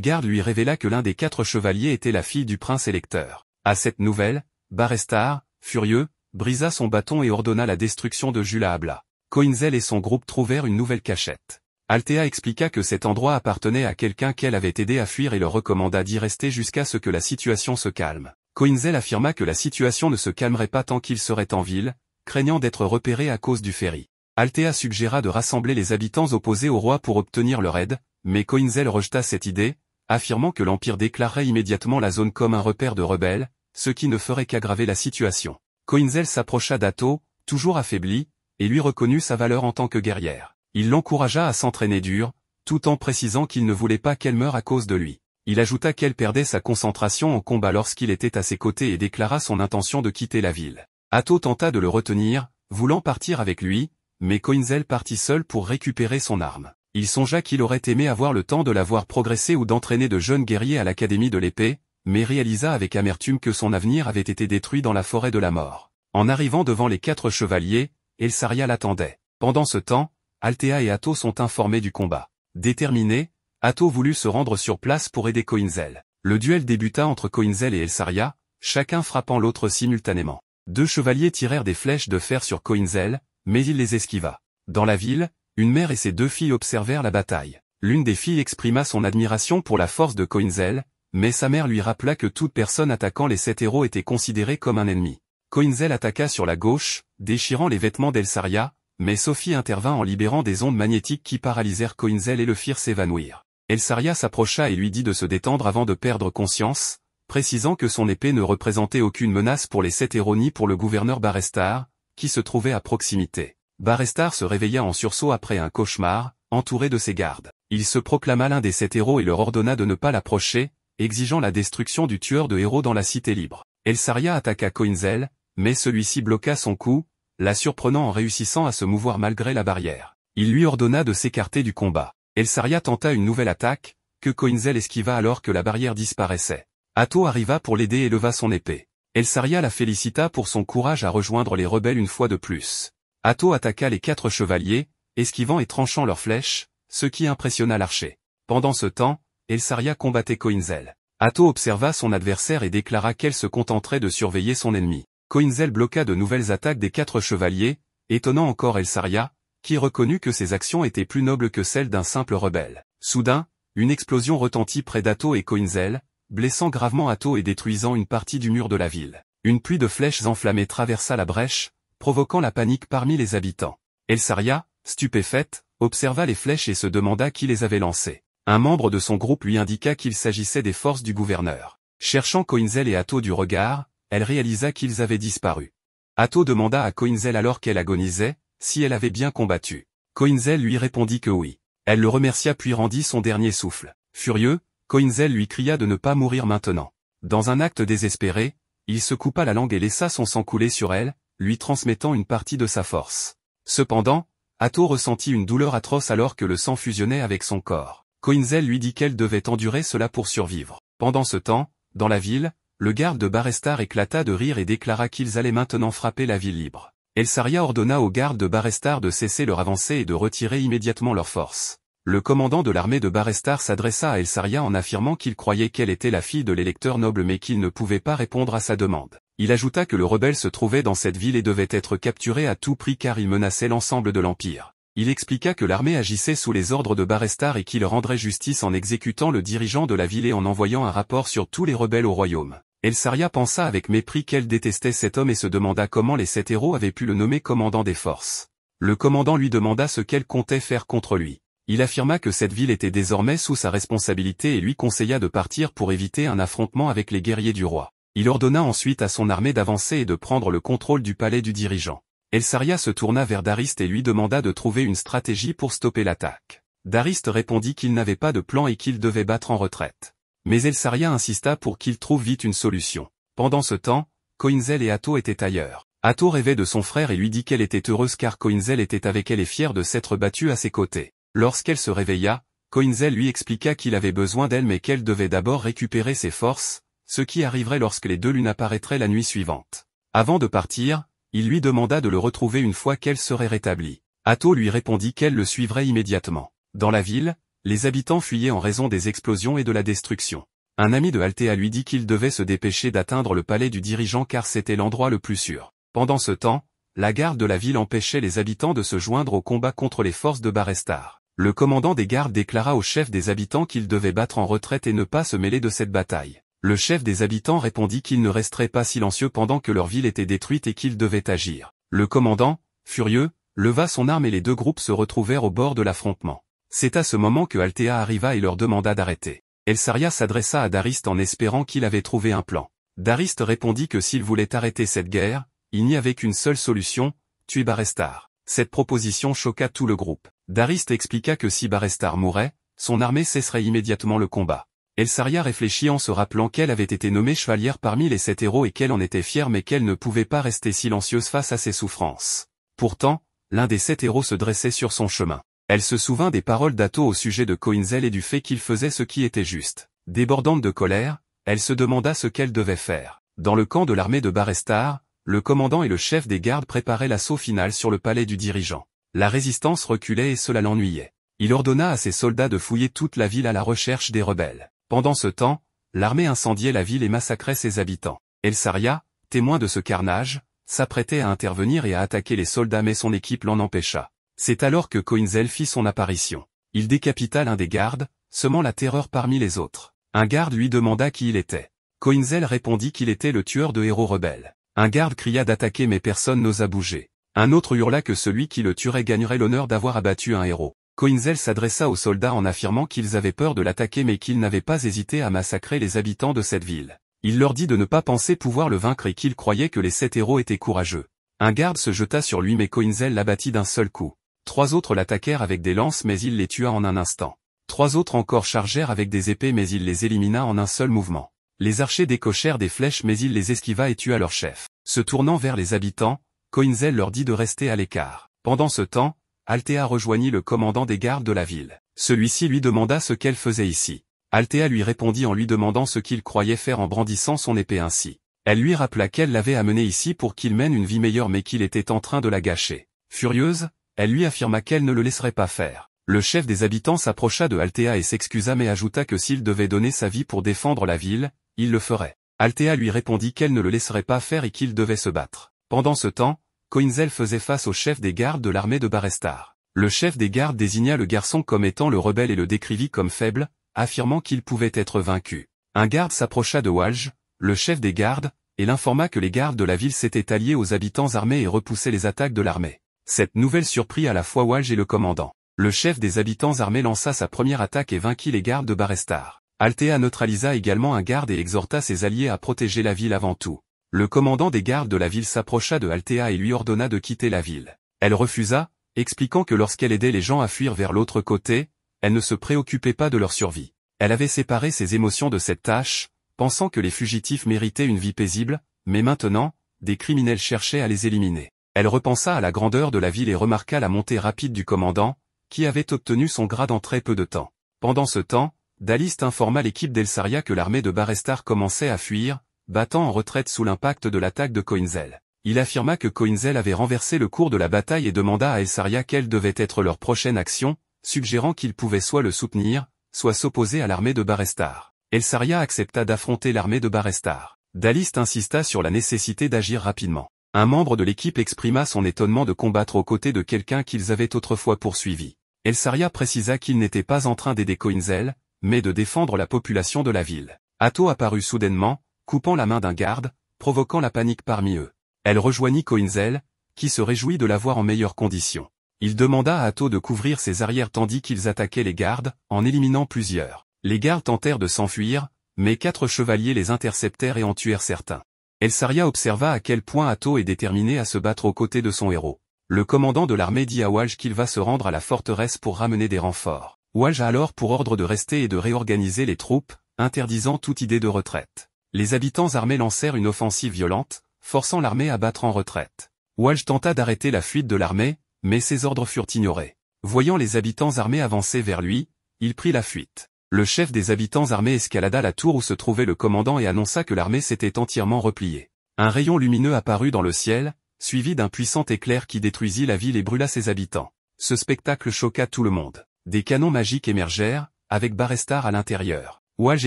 gardes lui révéla que l'un des 4 chevaliers était la fille du prince électeur. À cette nouvelle, Barestar, furieux, brisa son bâton et ordonna la destruction de Jula Habla. Coinzel et son groupe trouvèrent une nouvelle cachette. Althea expliqua que cet endroit appartenait à quelqu'un qu'elle avait aidé à fuir et leur recommanda d'y rester jusqu'à ce que la situation se calme. Coinzel affirma que la situation ne se calmerait pas tant qu'il serait en ville, craignant d'être repéré à cause du ferry. Althea suggéra de rassembler les habitants opposés au roi pour obtenir leur aide, mais Coinzel rejeta cette idée, affirmant que l'Empire déclarerait immédiatement la zone comme un repère de rebelles, ce qui ne ferait qu'aggraver la situation. Coinzel s'approcha d'Atto, toujours affaibli, et lui reconnut sa valeur en tant que guerrière. Il l'encouragea à s'entraîner dur, tout en précisant qu'il ne voulait pas qu'elle meure à cause de lui. Il ajouta qu'elle perdait sa concentration en combat lorsqu'il était à ses côtés et déclara son intention de quitter la ville. Atto tenta de le retenir, voulant partir avec lui, mais Coinzel partit seul pour récupérer son arme. Il songea qu'il aurait aimé avoir le temps de la voir progresser ou d'entraîner de jeunes guerriers à l'Académie de l'épée, mais réalisa avec amertume que son avenir avait été détruit dans la forêt de la mort. En arrivant devant les 4 chevaliers, Elsaria l'attendait. Pendant ce temps, Althea et Atto sont informés du combat. Déterminé, Atto voulut se rendre sur place pour aider Coinzel. Le duel débuta entre Coinzel et Elsaria, chacun frappant l'autre simultanément. 2 chevaliers tirèrent des flèches de fer sur Coinzel, mais il les esquiva. Dans la ville, une mère et ses 2 filles observèrent la bataille. L'une des filles exprima son admiration pour la force de Coinzel, mais sa mère lui rappela que toute personne attaquant les 7 héros était considérée comme un ennemi. Coinzel attaqua sur la gauche, déchirant les vêtements d'Elsaria, mais Sophie intervint en libérant des ondes magnétiques qui paralysèrent Coinzel et le firent s'évanouir. Elsaria s'approcha et lui dit de se détendre avant de perdre conscience, précisant que son épée ne représentait aucune menace pour les 7 héros ni pour le gouverneur Barestar, qui se trouvait à proximité. Barestar se réveilla en sursaut après un cauchemar, entouré de ses gardes. Il se proclama l'un des 7 héros et leur ordonna de ne pas l'approcher, exigeant la destruction du tueur de héros dans la cité libre. Elsaria attaqua Coinzel, mais celui-ci bloqua son coup, la surprenant en réussissant à se mouvoir malgré la barrière. Il lui ordonna de s'écarter du combat. Elsaria tenta une nouvelle attaque, que Coinzel esquiva alors que la barrière disparaissait. Atto arriva pour l'aider et leva son épée. Elsaria la félicita pour son courage à rejoindre les rebelles une fois de plus. Atto attaqua les 4 chevaliers, esquivant et tranchant leurs flèches, ce qui impressionna l'archer. Pendant ce temps, Elsaria combattait Coinzel. Atto observa son adversaire et déclara qu'elle se contenterait de surveiller son ennemi. Coinzel bloqua de nouvelles attaques des 4 chevaliers, étonnant encore Elsaria, qui reconnut que ses actions étaient plus nobles que celles d'un simple rebelle. Soudain, une explosion retentit près d'Atto et Coinzel, blessant gravement Atto et détruisant une partie du mur de la ville. Une pluie de flèches enflammées traversa la brèche, provoquant la panique parmi les habitants. Elsaria, stupéfaite, observa les flèches et se demanda qui les avait lancées. Un membre de son groupe lui indiqua qu'il s'agissait des forces du gouverneur. Cherchant Coinzel et Atto du regard, elle réalisa qu'ils avaient disparu. Atto demanda à Coinzel alors qu'elle agonisait, si elle avait bien combattu. Coinzel lui répondit que oui. Elle le remercia puis rendit son dernier souffle. Furieux, Coinzel lui cria de ne pas mourir maintenant. Dans un acte désespéré, il se coupa la langue et laissa son sang couler sur elle, lui transmettant une partie de sa force. Cependant, Atto ressentit une douleur atroce alors que le sang fusionnait avec son corps. Coinzel lui dit qu'elle devait endurer cela pour survivre. Pendant ce temps, dans la ville, le garde de Barestar éclata de rire et déclara qu'ils allaient maintenant frapper la ville libre. Elsaria ordonna aux gardes de Barestar de cesser leur avancée et de retirer immédiatement leurs forces. Le commandant de l'armée de Barestar s'adressa à Elsaria en affirmant qu'il croyait qu'elle était la fille de l'électeur noble mais qu'il ne pouvait pas répondre à sa demande. Il ajouta que le rebelle se trouvait dans cette ville et devait être capturé à tout prix car il menaçait l'ensemble de l'Empire. Il expliqua que l'armée agissait sous les ordres de Barestar et qu'il rendrait justice en exécutant le dirigeant de la ville et en envoyant un rapport sur tous les rebelles au royaume. Elsaria pensa avec mépris qu'elle détestait cet homme et se demanda comment les 7 héros avaient pu le nommer commandant des forces. Le commandant lui demanda ce qu'elle comptait faire contre lui. Il affirma que cette ville était désormais sous sa responsabilité et lui conseilla de partir pour éviter un affrontement avec les guerriers du roi. Il ordonna ensuite à son armée d'avancer et de prendre le contrôle du palais du dirigeant. Elsaria se tourna vers Dariste et lui demanda de trouver une stratégie pour stopper l'attaque. Dariste répondit qu'il n'avait pas de plan et qu'il devait battre en retraite. Mais Elsaria insista pour qu'il trouve vite une solution. Pendant ce temps, Coinzel et Atto étaient ailleurs. Atto rêvait de son frère et lui dit qu'elle était heureuse car Coinzel était avec elle et fière de s'être battue à ses côtés. Lorsqu'elle se réveilla, Coinzel lui expliqua qu'il avait besoin d'elle mais qu'elle devait d'abord récupérer ses forces, ce qui arriverait lorsque les 2 lunes apparaîtraient la nuit suivante. Avant de partir, il lui demanda de le retrouver une fois qu'elle serait rétablie. Atto lui répondit qu'elle le suivrait immédiatement. Dans la ville, les habitants fuyaient en raison des explosions et de la destruction. Un ami de Althea lui dit qu'il devait se dépêcher d'atteindre le palais du dirigeant car c'était l'endroit le plus sûr. Pendant ce temps, la garde de la ville empêchait les habitants de se joindre au combat contre les forces de Barestar. Le commandant des gardes déclara au chef des habitants qu'il devait battre en retraite et ne pas se mêler de cette bataille. Le chef des habitants répondit qu'il ne resterait pas silencieux pendant que leur ville était détruite et qu'il devait agir. Le commandant, furieux, leva son arme et les 2 groupes se retrouvèrent au bord de l'affrontement. C'est à ce moment que Altea arriva et leur demanda d'arrêter. Elsaria s'adressa à Dariste en espérant qu'il avait trouvé un plan. Dariste répondit que s'il voulait arrêter cette guerre, il n'y avait qu'une seule solution, tuer Barestar. Cette proposition choqua tout le groupe. Dariste expliqua que si Barestar mourait, son armée cesserait immédiatement le combat. Elsaria réfléchit en se rappelant qu'elle avait été nommée chevalière parmi les 7 héros et qu'elle en était fière mais qu'elle ne pouvait pas rester silencieuse face à ses souffrances. Pourtant, l'un des 7 héros se dressait sur son chemin. Elle se souvint des paroles d'Atto au sujet de Coinzel et du fait qu'il faisait ce qui était juste. Débordante de colère, elle se demanda ce qu'elle devait faire. Dans le camp de l'armée de Barestar, le commandant et le chef des gardes préparaient l'assaut final sur le palais du dirigeant. La résistance reculait et cela l'ennuyait. Il ordonna à ses soldats de fouiller toute la ville à la recherche des rebelles. Pendant ce temps, l'armée incendiait la ville et massacrait ses habitants. Elsaria, témoin de ce carnage, s'apprêtait à intervenir et à attaquer les soldats mais son équipe l'en empêcha. C'est alors que Coinzel fit son apparition. Il décapita l'un des gardes, semant la terreur parmi les autres. Un garde lui demanda qui il était. Coinzel répondit qu'il était le tueur de héros rebelles. Un garde cria d'attaquer mais personne n'osa bouger. Un autre hurla que celui qui le tuerait gagnerait l'honneur d'avoir abattu un héros. Coinzel s'adressa aux soldats en affirmant qu'ils avaient peur de l'attaquer mais qu'ils n'avaient pas hésité à massacrer les habitants de cette ville. Il leur dit de ne pas penser pouvoir le vaincre et qu'il croyait que les 7 héros étaient courageux. Un garde se jeta sur lui mais Coinzel l'abattit d'un seul coup. 3 autres l'attaquèrent avec des lances mais il les tua en un instant. 3 autres encore chargèrent avec des épées mais il les élimina en un seul mouvement. Les archers décochèrent des flèches mais il les esquiva et tua leur chef. Se tournant vers les habitants, Coinzel leur dit de rester à l'écart. Pendant ce temps, Altea rejoignit le commandant des gardes de la ville. Celui-ci lui demanda ce qu'elle faisait ici. Altea lui répondit en lui demandant ce qu'il croyait faire en brandissant son épée ainsi. Elle lui rappela qu'elle l'avait amené ici pour qu'il mène une vie meilleure mais qu'il était en train de la gâcher. Furieuse, elle lui affirma qu'elle ne le laisserait pas faire. Le chef des habitants s'approcha de Altea et s'excusa mais ajouta que s'il devait donner sa vie pour défendre la ville, il le ferait. Altea lui répondit qu'elle ne le laisserait pas faire et qu'il devait se battre. Pendant ce temps, Coinzel faisait face au chef des gardes de l'armée de Barestar. Le chef des gardes désigna le garçon comme étant le rebelle et le décrivit comme faible, affirmant qu'il pouvait être vaincu. Un garde s'approcha de Walj, le chef des gardes, et l'informa que les gardes de la ville s'étaient alliés aux habitants armés et repoussaient les attaques de l'armée. Cette nouvelle surprit à la fois Walj et le commandant. Le chef des habitants armés lança sa première attaque et vainquit les gardes de Barestar. Altea neutralisa également un garde et exhorta ses alliés à protéger la ville avant tout. Le commandant des gardes de la ville s'approcha de Altea et lui ordonna de quitter la ville. Elle refusa, expliquant que lorsqu'elle aidait les gens à fuir vers l'autre côté, elle ne se préoccupait pas de leur survie. Elle avait séparé ses émotions de cette tâche, pensant que les fugitifs méritaient une vie paisible, mais maintenant, des criminels cherchaient à les éliminer. Elle repensa à la grandeur de la ville et remarqua la montée rapide du commandant, qui avait obtenu son grade en très peu de temps. Pendant ce temps, Daliste informa l'équipe d'Elsaria que l'armée de Barestar commençait à fuir, battant en retraite sous l'impact de l'attaque de Coinzel. Il affirma que Coinzel avait renversé le cours de la bataille et demanda à Elsaria quelle devait être leur prochaine action, suggérant qu'ils pouvaient soit le soutenir, soit s'opposer à l'armée de Barestar. Elsaria accepta d'affronter l'armée de Barestar. Daliste insista sur la nécessité d'agir rapidement. Un membre de l'équipe exprima son étonnement de combattre aux côtés de quelqu'un qu'ils avaient autrefois poursuivi. Elsaria précisa qu'il n'était pas en train d'aider Coinzel, mais de défendre la population de la ville. Atto apparut soudainement, coupant la main d'un garde, provoquant la panique parmi eux. Elle rejoignit Coinzel, qui se réjouit de la voir en meilleures conditions. Il demanda à Atto de couvrir ses arrières tandis qu'ils attaquaient les gardes, en éliminant plusieurs. Les gardes tentèrent de s'enfuir, mais 4 chevaliers les interceptèrent et en tuèrent certains. Elsaria observa à quel point Atto est déterminé à se battre aux côtés de son héros. Le commandant de l'armée dit à Walj qu'il va se rendre à la forteresse pour ramener des renforts. Walj a alors pour ordre de rester et de réorganiser les troupes, interdisant toute idée de retraite. Les habitants armés lancèrent une offensive violente, forçant l'armée à battre en retraite. Walj tenta d'arrêter la fuite de l'armée, mais ses ordres furent ignorés. Voyant les habitants armés avancer vers lui, il prit la fuite. Le chef des habitants armés escalada la tour où se trouvait le commandant et annonça que l'armée s'était entièrement repliée. Un rayon lumineux apparut dans le ciel, suivi d'un puissant éclair qui détruisit la ville et brûla ses habitants. Ce spectacle choqua tout le monde. Des canons magiques émergèrent, avec Barestar à l'intérieur. Walj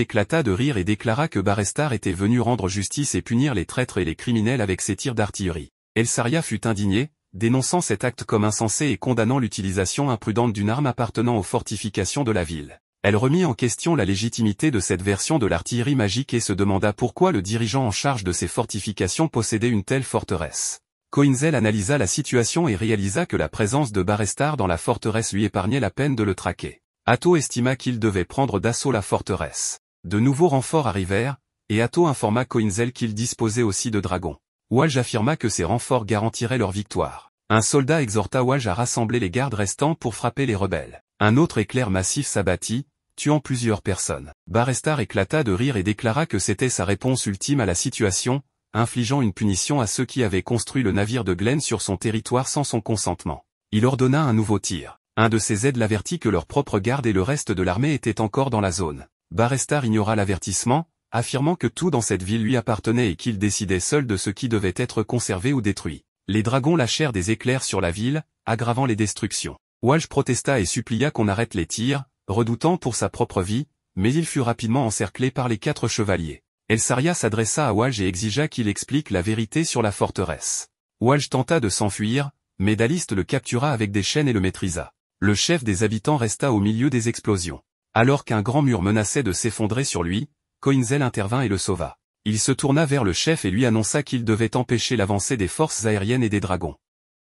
éclata de rire et déclara que Barestar était venu rendre justice et punir les traîtres et les criminels avec ses tirs d'artillerie. Elsaria fut indignée, dénonçant cet acte comme insensé et condamnant l'utilisation imprudente d'une arme appartenant aux fortifications de la ville. Elle remit en question la légitimité de cette version de l'artillerie magique et se demanda pourquoi le dirigeant en charge de ces fortifications possédait une telle forteresse. Coinzel analysa la situation et réalisa que la présence de Barrestar dans la forteresse lui épargnait la peine de le traquer. Atto estima qu'il devait prendre d'assaut la forteresse. De nouveaux renforts arrivèrent, et Atto informa Coinzel qu'il disposait aussi de dragons. Walsh affirma que ces renforts garantiraient leur victoire. Un soldat exhorta Walsh à rassembler les gardes restants pour frapper les rebelles. Un autre éclair massif s'abattit, tuant plusieurs personnes. Barrestar éclata de rire et déclara que c'était sa réponse ultime à la situation, infligeant une punition à ceux qui avaient construit le navire de Glenn sur son territoire sans son consentement. Il ordonna un nouveau tir. Un de ses aides l'avertit que leur propre garde et le reste de l'armée étaient encore dans la zone. Barrestar ignora l'avertissement, affirmant que tout dans cette ville lui appartenait et qu'il décidait seul de ce qui devait être conservé ou détruit. Les dragons lâchèrent des éclairs sur la ville, aggravant les destructions. Walsh protesta et supplia qu'on arrête les tirs, redoutant pour sa propre vie, mais il fut rapidement encerclé par les 4 chevaliers. Elsaria s'adressa à Walsh et exigea qu'il explique la vérité sur la forteresse. Walsh tenta de s'enfuir, mais Daliste le captura avec des chaînes et le maîtrisa. Le chef des habitants resta au milieu des explosions. Alors qu'un grand mur menaçait de s'effondrer sur lui, Coinzel intervint et le sauva. Il se tourna vers le chef et lui annonça qu'il devait empêcher l'avancée des forces aériennes et des dragons.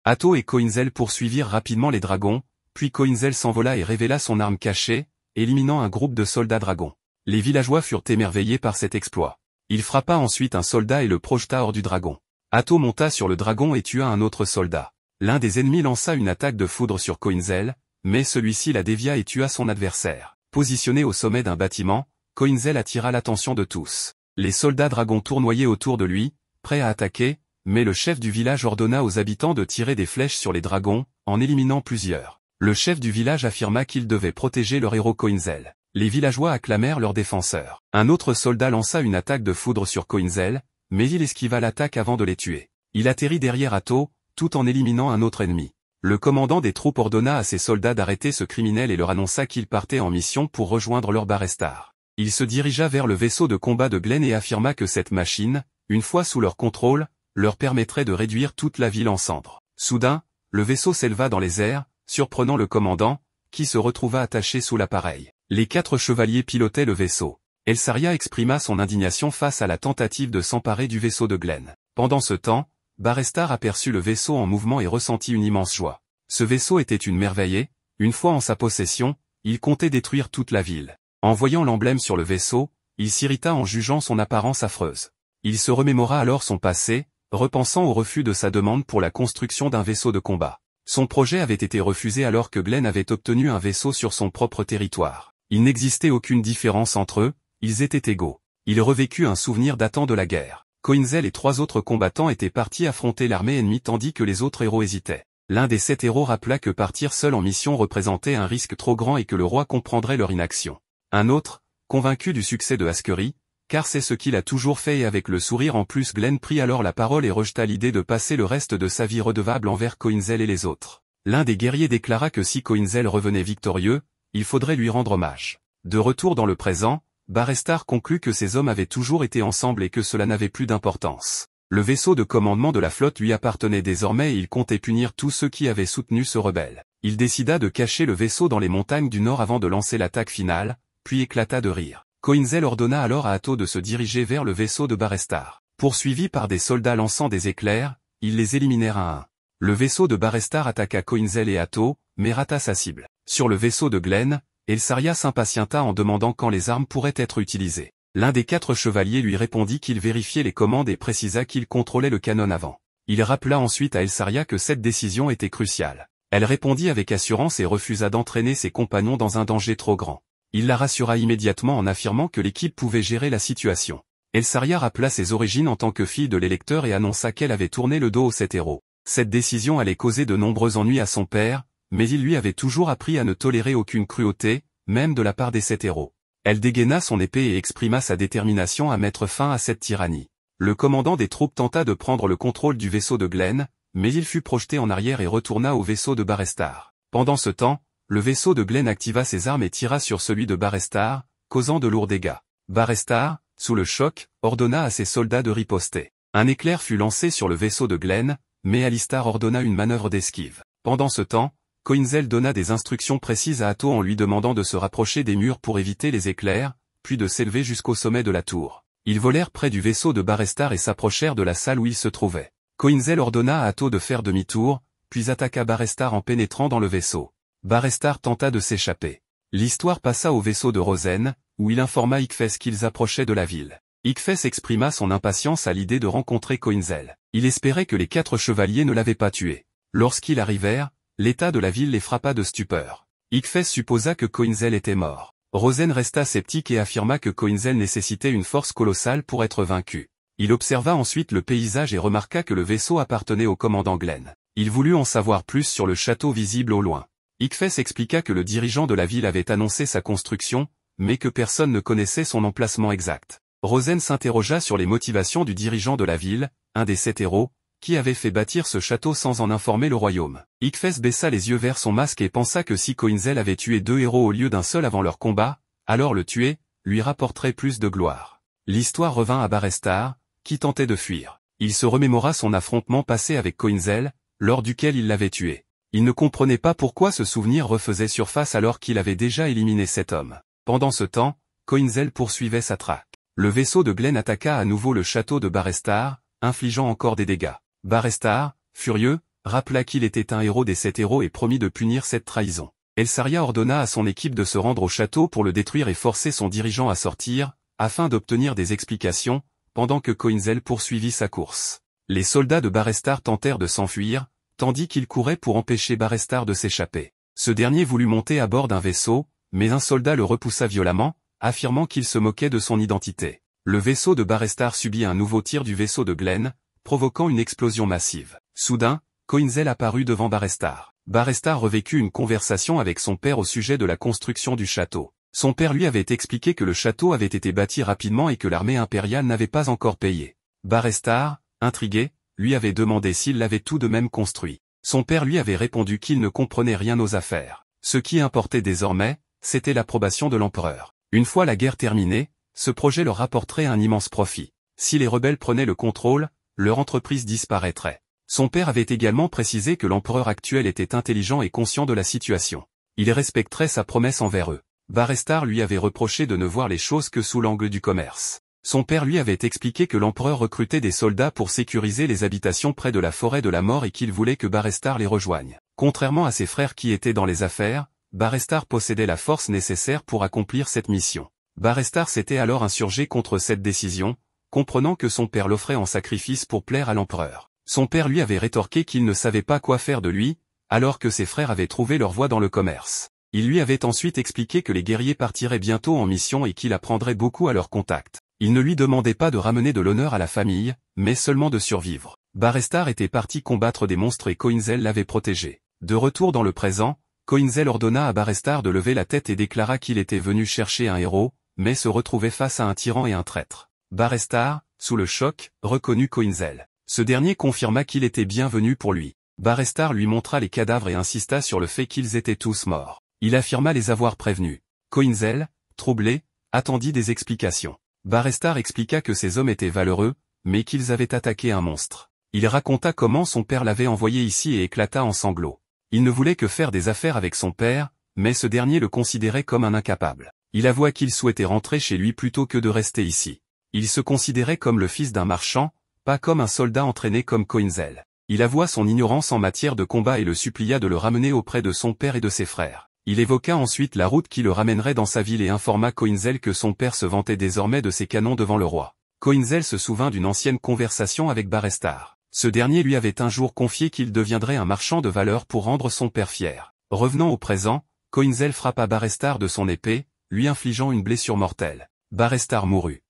Atto et Coinzel poursuivirent rapidement les dragons, puis Coinzel s'envola et révéla son arme cachée, éliminant un groupe de soldats dragons. Les villageois furent émerveillés par cet exploit. Il frappa ensuite un soldat et le projeta hors du dragon. Atto monta sur le dragon et tua un autre soldat. L'un des ennemis lança une attaque de foudre sur Coinzel, mais celui-ci la dévia et tua son adversaire. Positionné au sommet d'un bâtiment, Coinzel attira l'attention de tous. Les soldats dragons tournoyaient autour de lui, prêts à attaquer, mais le chef du village ordonna aux habitants de tirer des flèches sur les dragons, en éliminant plusieurs. Le chef du village affirma qu'il devait protéger leur héros Coinzel. Les villageois acclamèrent leur défenseur. Un autre soldat lança une attaque de foudre sur Coinzel, mais il esquiva l'attaque avant de les tuer. Il atterrit derrière Atto, tout en éliminant un autre ennemi. Le commandant des troupes ordonna à ses soldats d'arrêter ce criminel et leur annonça qu'il partait en mission pour rejoindre leur Barrestar. Il se dirigea vers le vaisseau de combat de Glenn et affirma que cette machine, une fois sous leur contrôle, leur permettrait de réduire toute la ville en cendres. Soudain, le vaisseau s'éleva dans les airs, surprenant le commandant, qui se retrouva attaché sous l'appareil. Les 4 chevaliers pilotaient le vaisseau. Elsaria exprima son indignation face à la tentative de s'emparer du vaisseau de Glenn. Pendant ce temps, Barrestar aperçut le vaisseau en mouvement et ressentit une immense joie. Ce vaisseau était une merveille et, une fois en sa possession, il comptait détruire toute la ville. En voyant l'emblème sur le vaisseau, il s'irrita en jugeant son apparence affreuse. Il se remémora alors son passé, repensant au refus de sa demande pour la construction d'un vaisseau de combat. Son projet avait été refusé alors que Glenn avait obtenu un vaisseau sur son propre territoire. Il n'existait aucune différence entre eux, ils étaient égaux. Il revécut un souvenir datant de la guerre. Coinzel et 3 autres combattants étaient partis affronter l'armée ennemie tandis que les autres héros hésitaient. L'un des 7 héros rappela que partir seul en mission représentait un risque trop grand et que le roi comprendrait leur inaction. Un autre, convaincu du succès de Askery, car c'est ce qu'il a toujours fait et avec le sourire en plus Glenn prit alors la parole et rejeta l'idée de passer le reste de sa vie redevable envers Coinzel et les autres. L'un des guerriers déclara que si Coinzel revenait victorieux, il faudrait lui rendre hommage. De retour dans le présent, Barrestar conclut que ces hommes avaient toujours été ensemble et que cela n'avait plus d'importance. Le vaisseau de commandement de la flotte lui appartenait désormais et il comptait punir tous ceux qui avaient soutenu ce rebelle. Il décida de cacher le vaisseau dans les montagnes du nord avant de lancer l'attaque finale, puis éclata de rire. Coinzel ordonna alors à Atto de se diriger vers le vaisseau de Barrestar. Poursuivi par des soldats lançant des éclairs, ils les éliminèrent un à un. Le vaisseau de Barrestar attaqua Coinzel et Atto, mais rata sa cible. Sur le vaisseau de Glenn, Elsaria s'impatienta en demandant quand les armes pourraient être utilisées. L'un des 4 chevaliers lui répondit qu'il vérifiait les commandes et précisa qu'il contrôlait le canon avant. Il rappela ensuite à Elsaria que cette décision était cruciale. Elle répondit avec assurance et refusa d'entraîner ses compagnons dans un danger trop grand. Il la rassura immédiatement en affirmant que l'équipe pouvait gérer la situation. Elsaria rappela ses origines en tant que fille de l'électeur et annonça qu'elle avait tourné le dos aux 7 héros. Cette décision allait causer de nombreux ennuis à son père, mais il lui avait toujours appris à ne tolérer aucune cruauté, même de la part des 7 héros. Elle dégaina son épée et exprima sa détermination à mettre fin à cette tyrannie. Le commandant des troupes tenta de prendre le contrôle du vaisseau de Glenn, mais il fut projeté en arrière et retourna au vaisseau de Barrestar. Pendant ce temps, le vaisseau de Glenn activa ses armes et tira sur celui de Barrestar, causant de lourds dégâts. Barrestar, sous le choc, ordonna à ses soldats de riposter. Un éclair fut lancé sur le vaisseau de Glenn, mais Alistar ordonna une manœuvre d'esquive. Pendant ce temps, Coinzel donna des instructions précises à Atto en lui demandant de se rapprocher des murs pour éviter les éclairs, puis de s'élever jusqu'au sommet de la tour. Ils volèrent près du vaisseau de Barrestar et s'approchèrent de la salle où il se trouvait. Coinzel ordonna à Atto de faire demi-tour, puis attaqua Barestar en pénétrant dans le vaisseau. Barestar tenta de s'échapper. L'histoire passa au vaisseau de Rosen, où il informa Ickfes qu'ils approchaient de la ville. Ickfes exprima son impatience à l'idée de rencontrer Coinzel. Il espérait que les 4 chevaliers ne l'avaient pas tué. Lorsqu'ils arrivèrent, l'état de la ville les frappa de stupeur. Ickfes supposa que Coinzel était mort. Rosen resta sceptique et affirma que Coinzel nécessitait une force colossale pour être vaincu. Il observa ensuite le paysage et remarqua que le vaisseau appartenait au commandant Glenn. Il voulut en savoir plus sur le château visible au loin. Ickfes expliqua que le dirigeant de la ville avait annoncé sa construction, mais que personne ne connaissait son emplacement exact. Rosen s'interrogea sur les motivations du dirigeant de la ville, un des 7 héros, qui avait fait bâtir ce château sans en informer le royaume. Ickfes baissa les yeux vers son masque et pensa que si Coinzel avait tué 2 héros au lieu d'un seul avant leur combat, alors le tuer, lui rapporterait plus de gloire. L'histoire revint à Barestar, qui tentait de fuir. Il se remémora son affrontement passé avec Coinzel, lors duquel il l'avait tué. Il ne comprenait pas pourquoi ce souvenir refaisait surface alors qu'il avait déjà éliminé cet homme. Pendant ce temps, Coinzel poursuivait sa traque. Le vaisseau de Glenn attaqua à nouveau le château de Barestar, infligeant encore des dégâts. Barestar, furieux, rappela qu'il était un héros des 7 héros et promit de punir cette trahison. Elsaria ordonna à son équipe de se rendre au château pour le détruire et forcer son dirigeant à sortir, afin d'obtenir des explications, pendant que Coinzel poursuivit sa course. Les soldats de Barestar tentèrent de s'enfuir, tandis qu'ils couraient pour empêcher Barestar de s'échapper. Ce dernier voulut monter à bord d'un vaisseau, mais un soldat le repoussa violemment, affirmant qu'il se moquait de son identité. Le vaisseau de Barestar subit un nouveau tir du vaisseau de Glenn, provoquant une explosion massive. Soudain, Coinzel apparut devant Barestar. Barestar revécut une conversation avec son père au sujet de la construction du château. Son père lui avait expliqué que le château avait été bâti rapidement et que l'armée impériale n'avait pas encore payé. Barestar, intrigué, lui avait demandé s'il l'avait tout de même construit. Son père lui avait répondu qu'il ne comprenait rien aux affaires. Ce qui importait désormais, c'était l'approbation de l'empereur. Une fois la guerre terminée, ce projet leur rapporterait un immense profit. Si les rebelles prenaient le contrôle, leur entreprise disparaîtrait. Son père avait également précisé que l'empereur actuel était intelligent et conscient de la situation. Il respecterait sa promesse envers eux. Barestar lui avait reproché de ne voir les choses que sous l'angle du commerce. Son père lui avait expliqué que l'empereur recrutait des soldats pour sécuriser les habitations près de la forêt de la mort et qu'il voulait que Barestar les rejoigne. Contrairement à ses frères qui étaient dans les affaires, Barestar possédait la force nécessaire pour accomplir cette mission. Barestar s'était alors insurgé contre cette décision, comprenant que son père l'offrait en sacrifice pour plaire à l'empereur. Son père lui avait rétorqué qu'il ne savait pas quoi faire de lui, alors que ses frères avaient trouvé leur voie dans le commerce. Il lui avait ensuite expliqué que les guerriers partiraient bientôt en mission et qu'il apprendrait beaucoup à leur contact. Il ne lui demandait pas de ramener de l'honneur à la famille, mais seulement de survivre. Barestar était parti combattre des monstres et Coinzel l'avait protégé. De retour dans le présent, Coinzel ordonna à Barestar de lever la tête et déclara qu'il était venu chercher un héros, mais se retrouvait face à un tyran et un traître. Barestar, sous le choc, reconnut Coinzel. Ce dernier confirma qu'il était bienvenu pour lui. Barestar lui montra les cadavres et insista sur le fait qu'ils étaient tous morts. Il affirma les avoir prévenus. Coinzel, troublé, attendit des explications. Barestar expliqua que ces hommes étaient valeureux, mais qu'ils avaient attaqué un monstre. Il raconta comment son père l'avait envoyé ici et éclata en sanglots. Il ne voulait que faire des affaires avec son père, mais ce dernier le considérait comme un incapable. Il avoua qu'il souhaitait rentrer chez lui plutôt que de rester ici. Il se considérait comme le fils d'un marchand, pas comme un soldat entraîné comme Coinzel. Il avoua son ignorance en matière de combat et le supplia de le ramener auprès de son père et de ses frères. Il évoqua ensuite la route qui le ramènerait dans sa ville et informa Coinzel que son père se vantait désormais de ses canons devant le roi. Coinzel se souvint d'une ancienne conversation avec Barestar. Ce dernier lui avait un jour confié qu'il deviendrait un marchand de valeur pour rendre son père fier. Revenant au présent, Coinzel frappa Barestar de son épée, lui infligeant une blessure mortelle. Barestar mourut.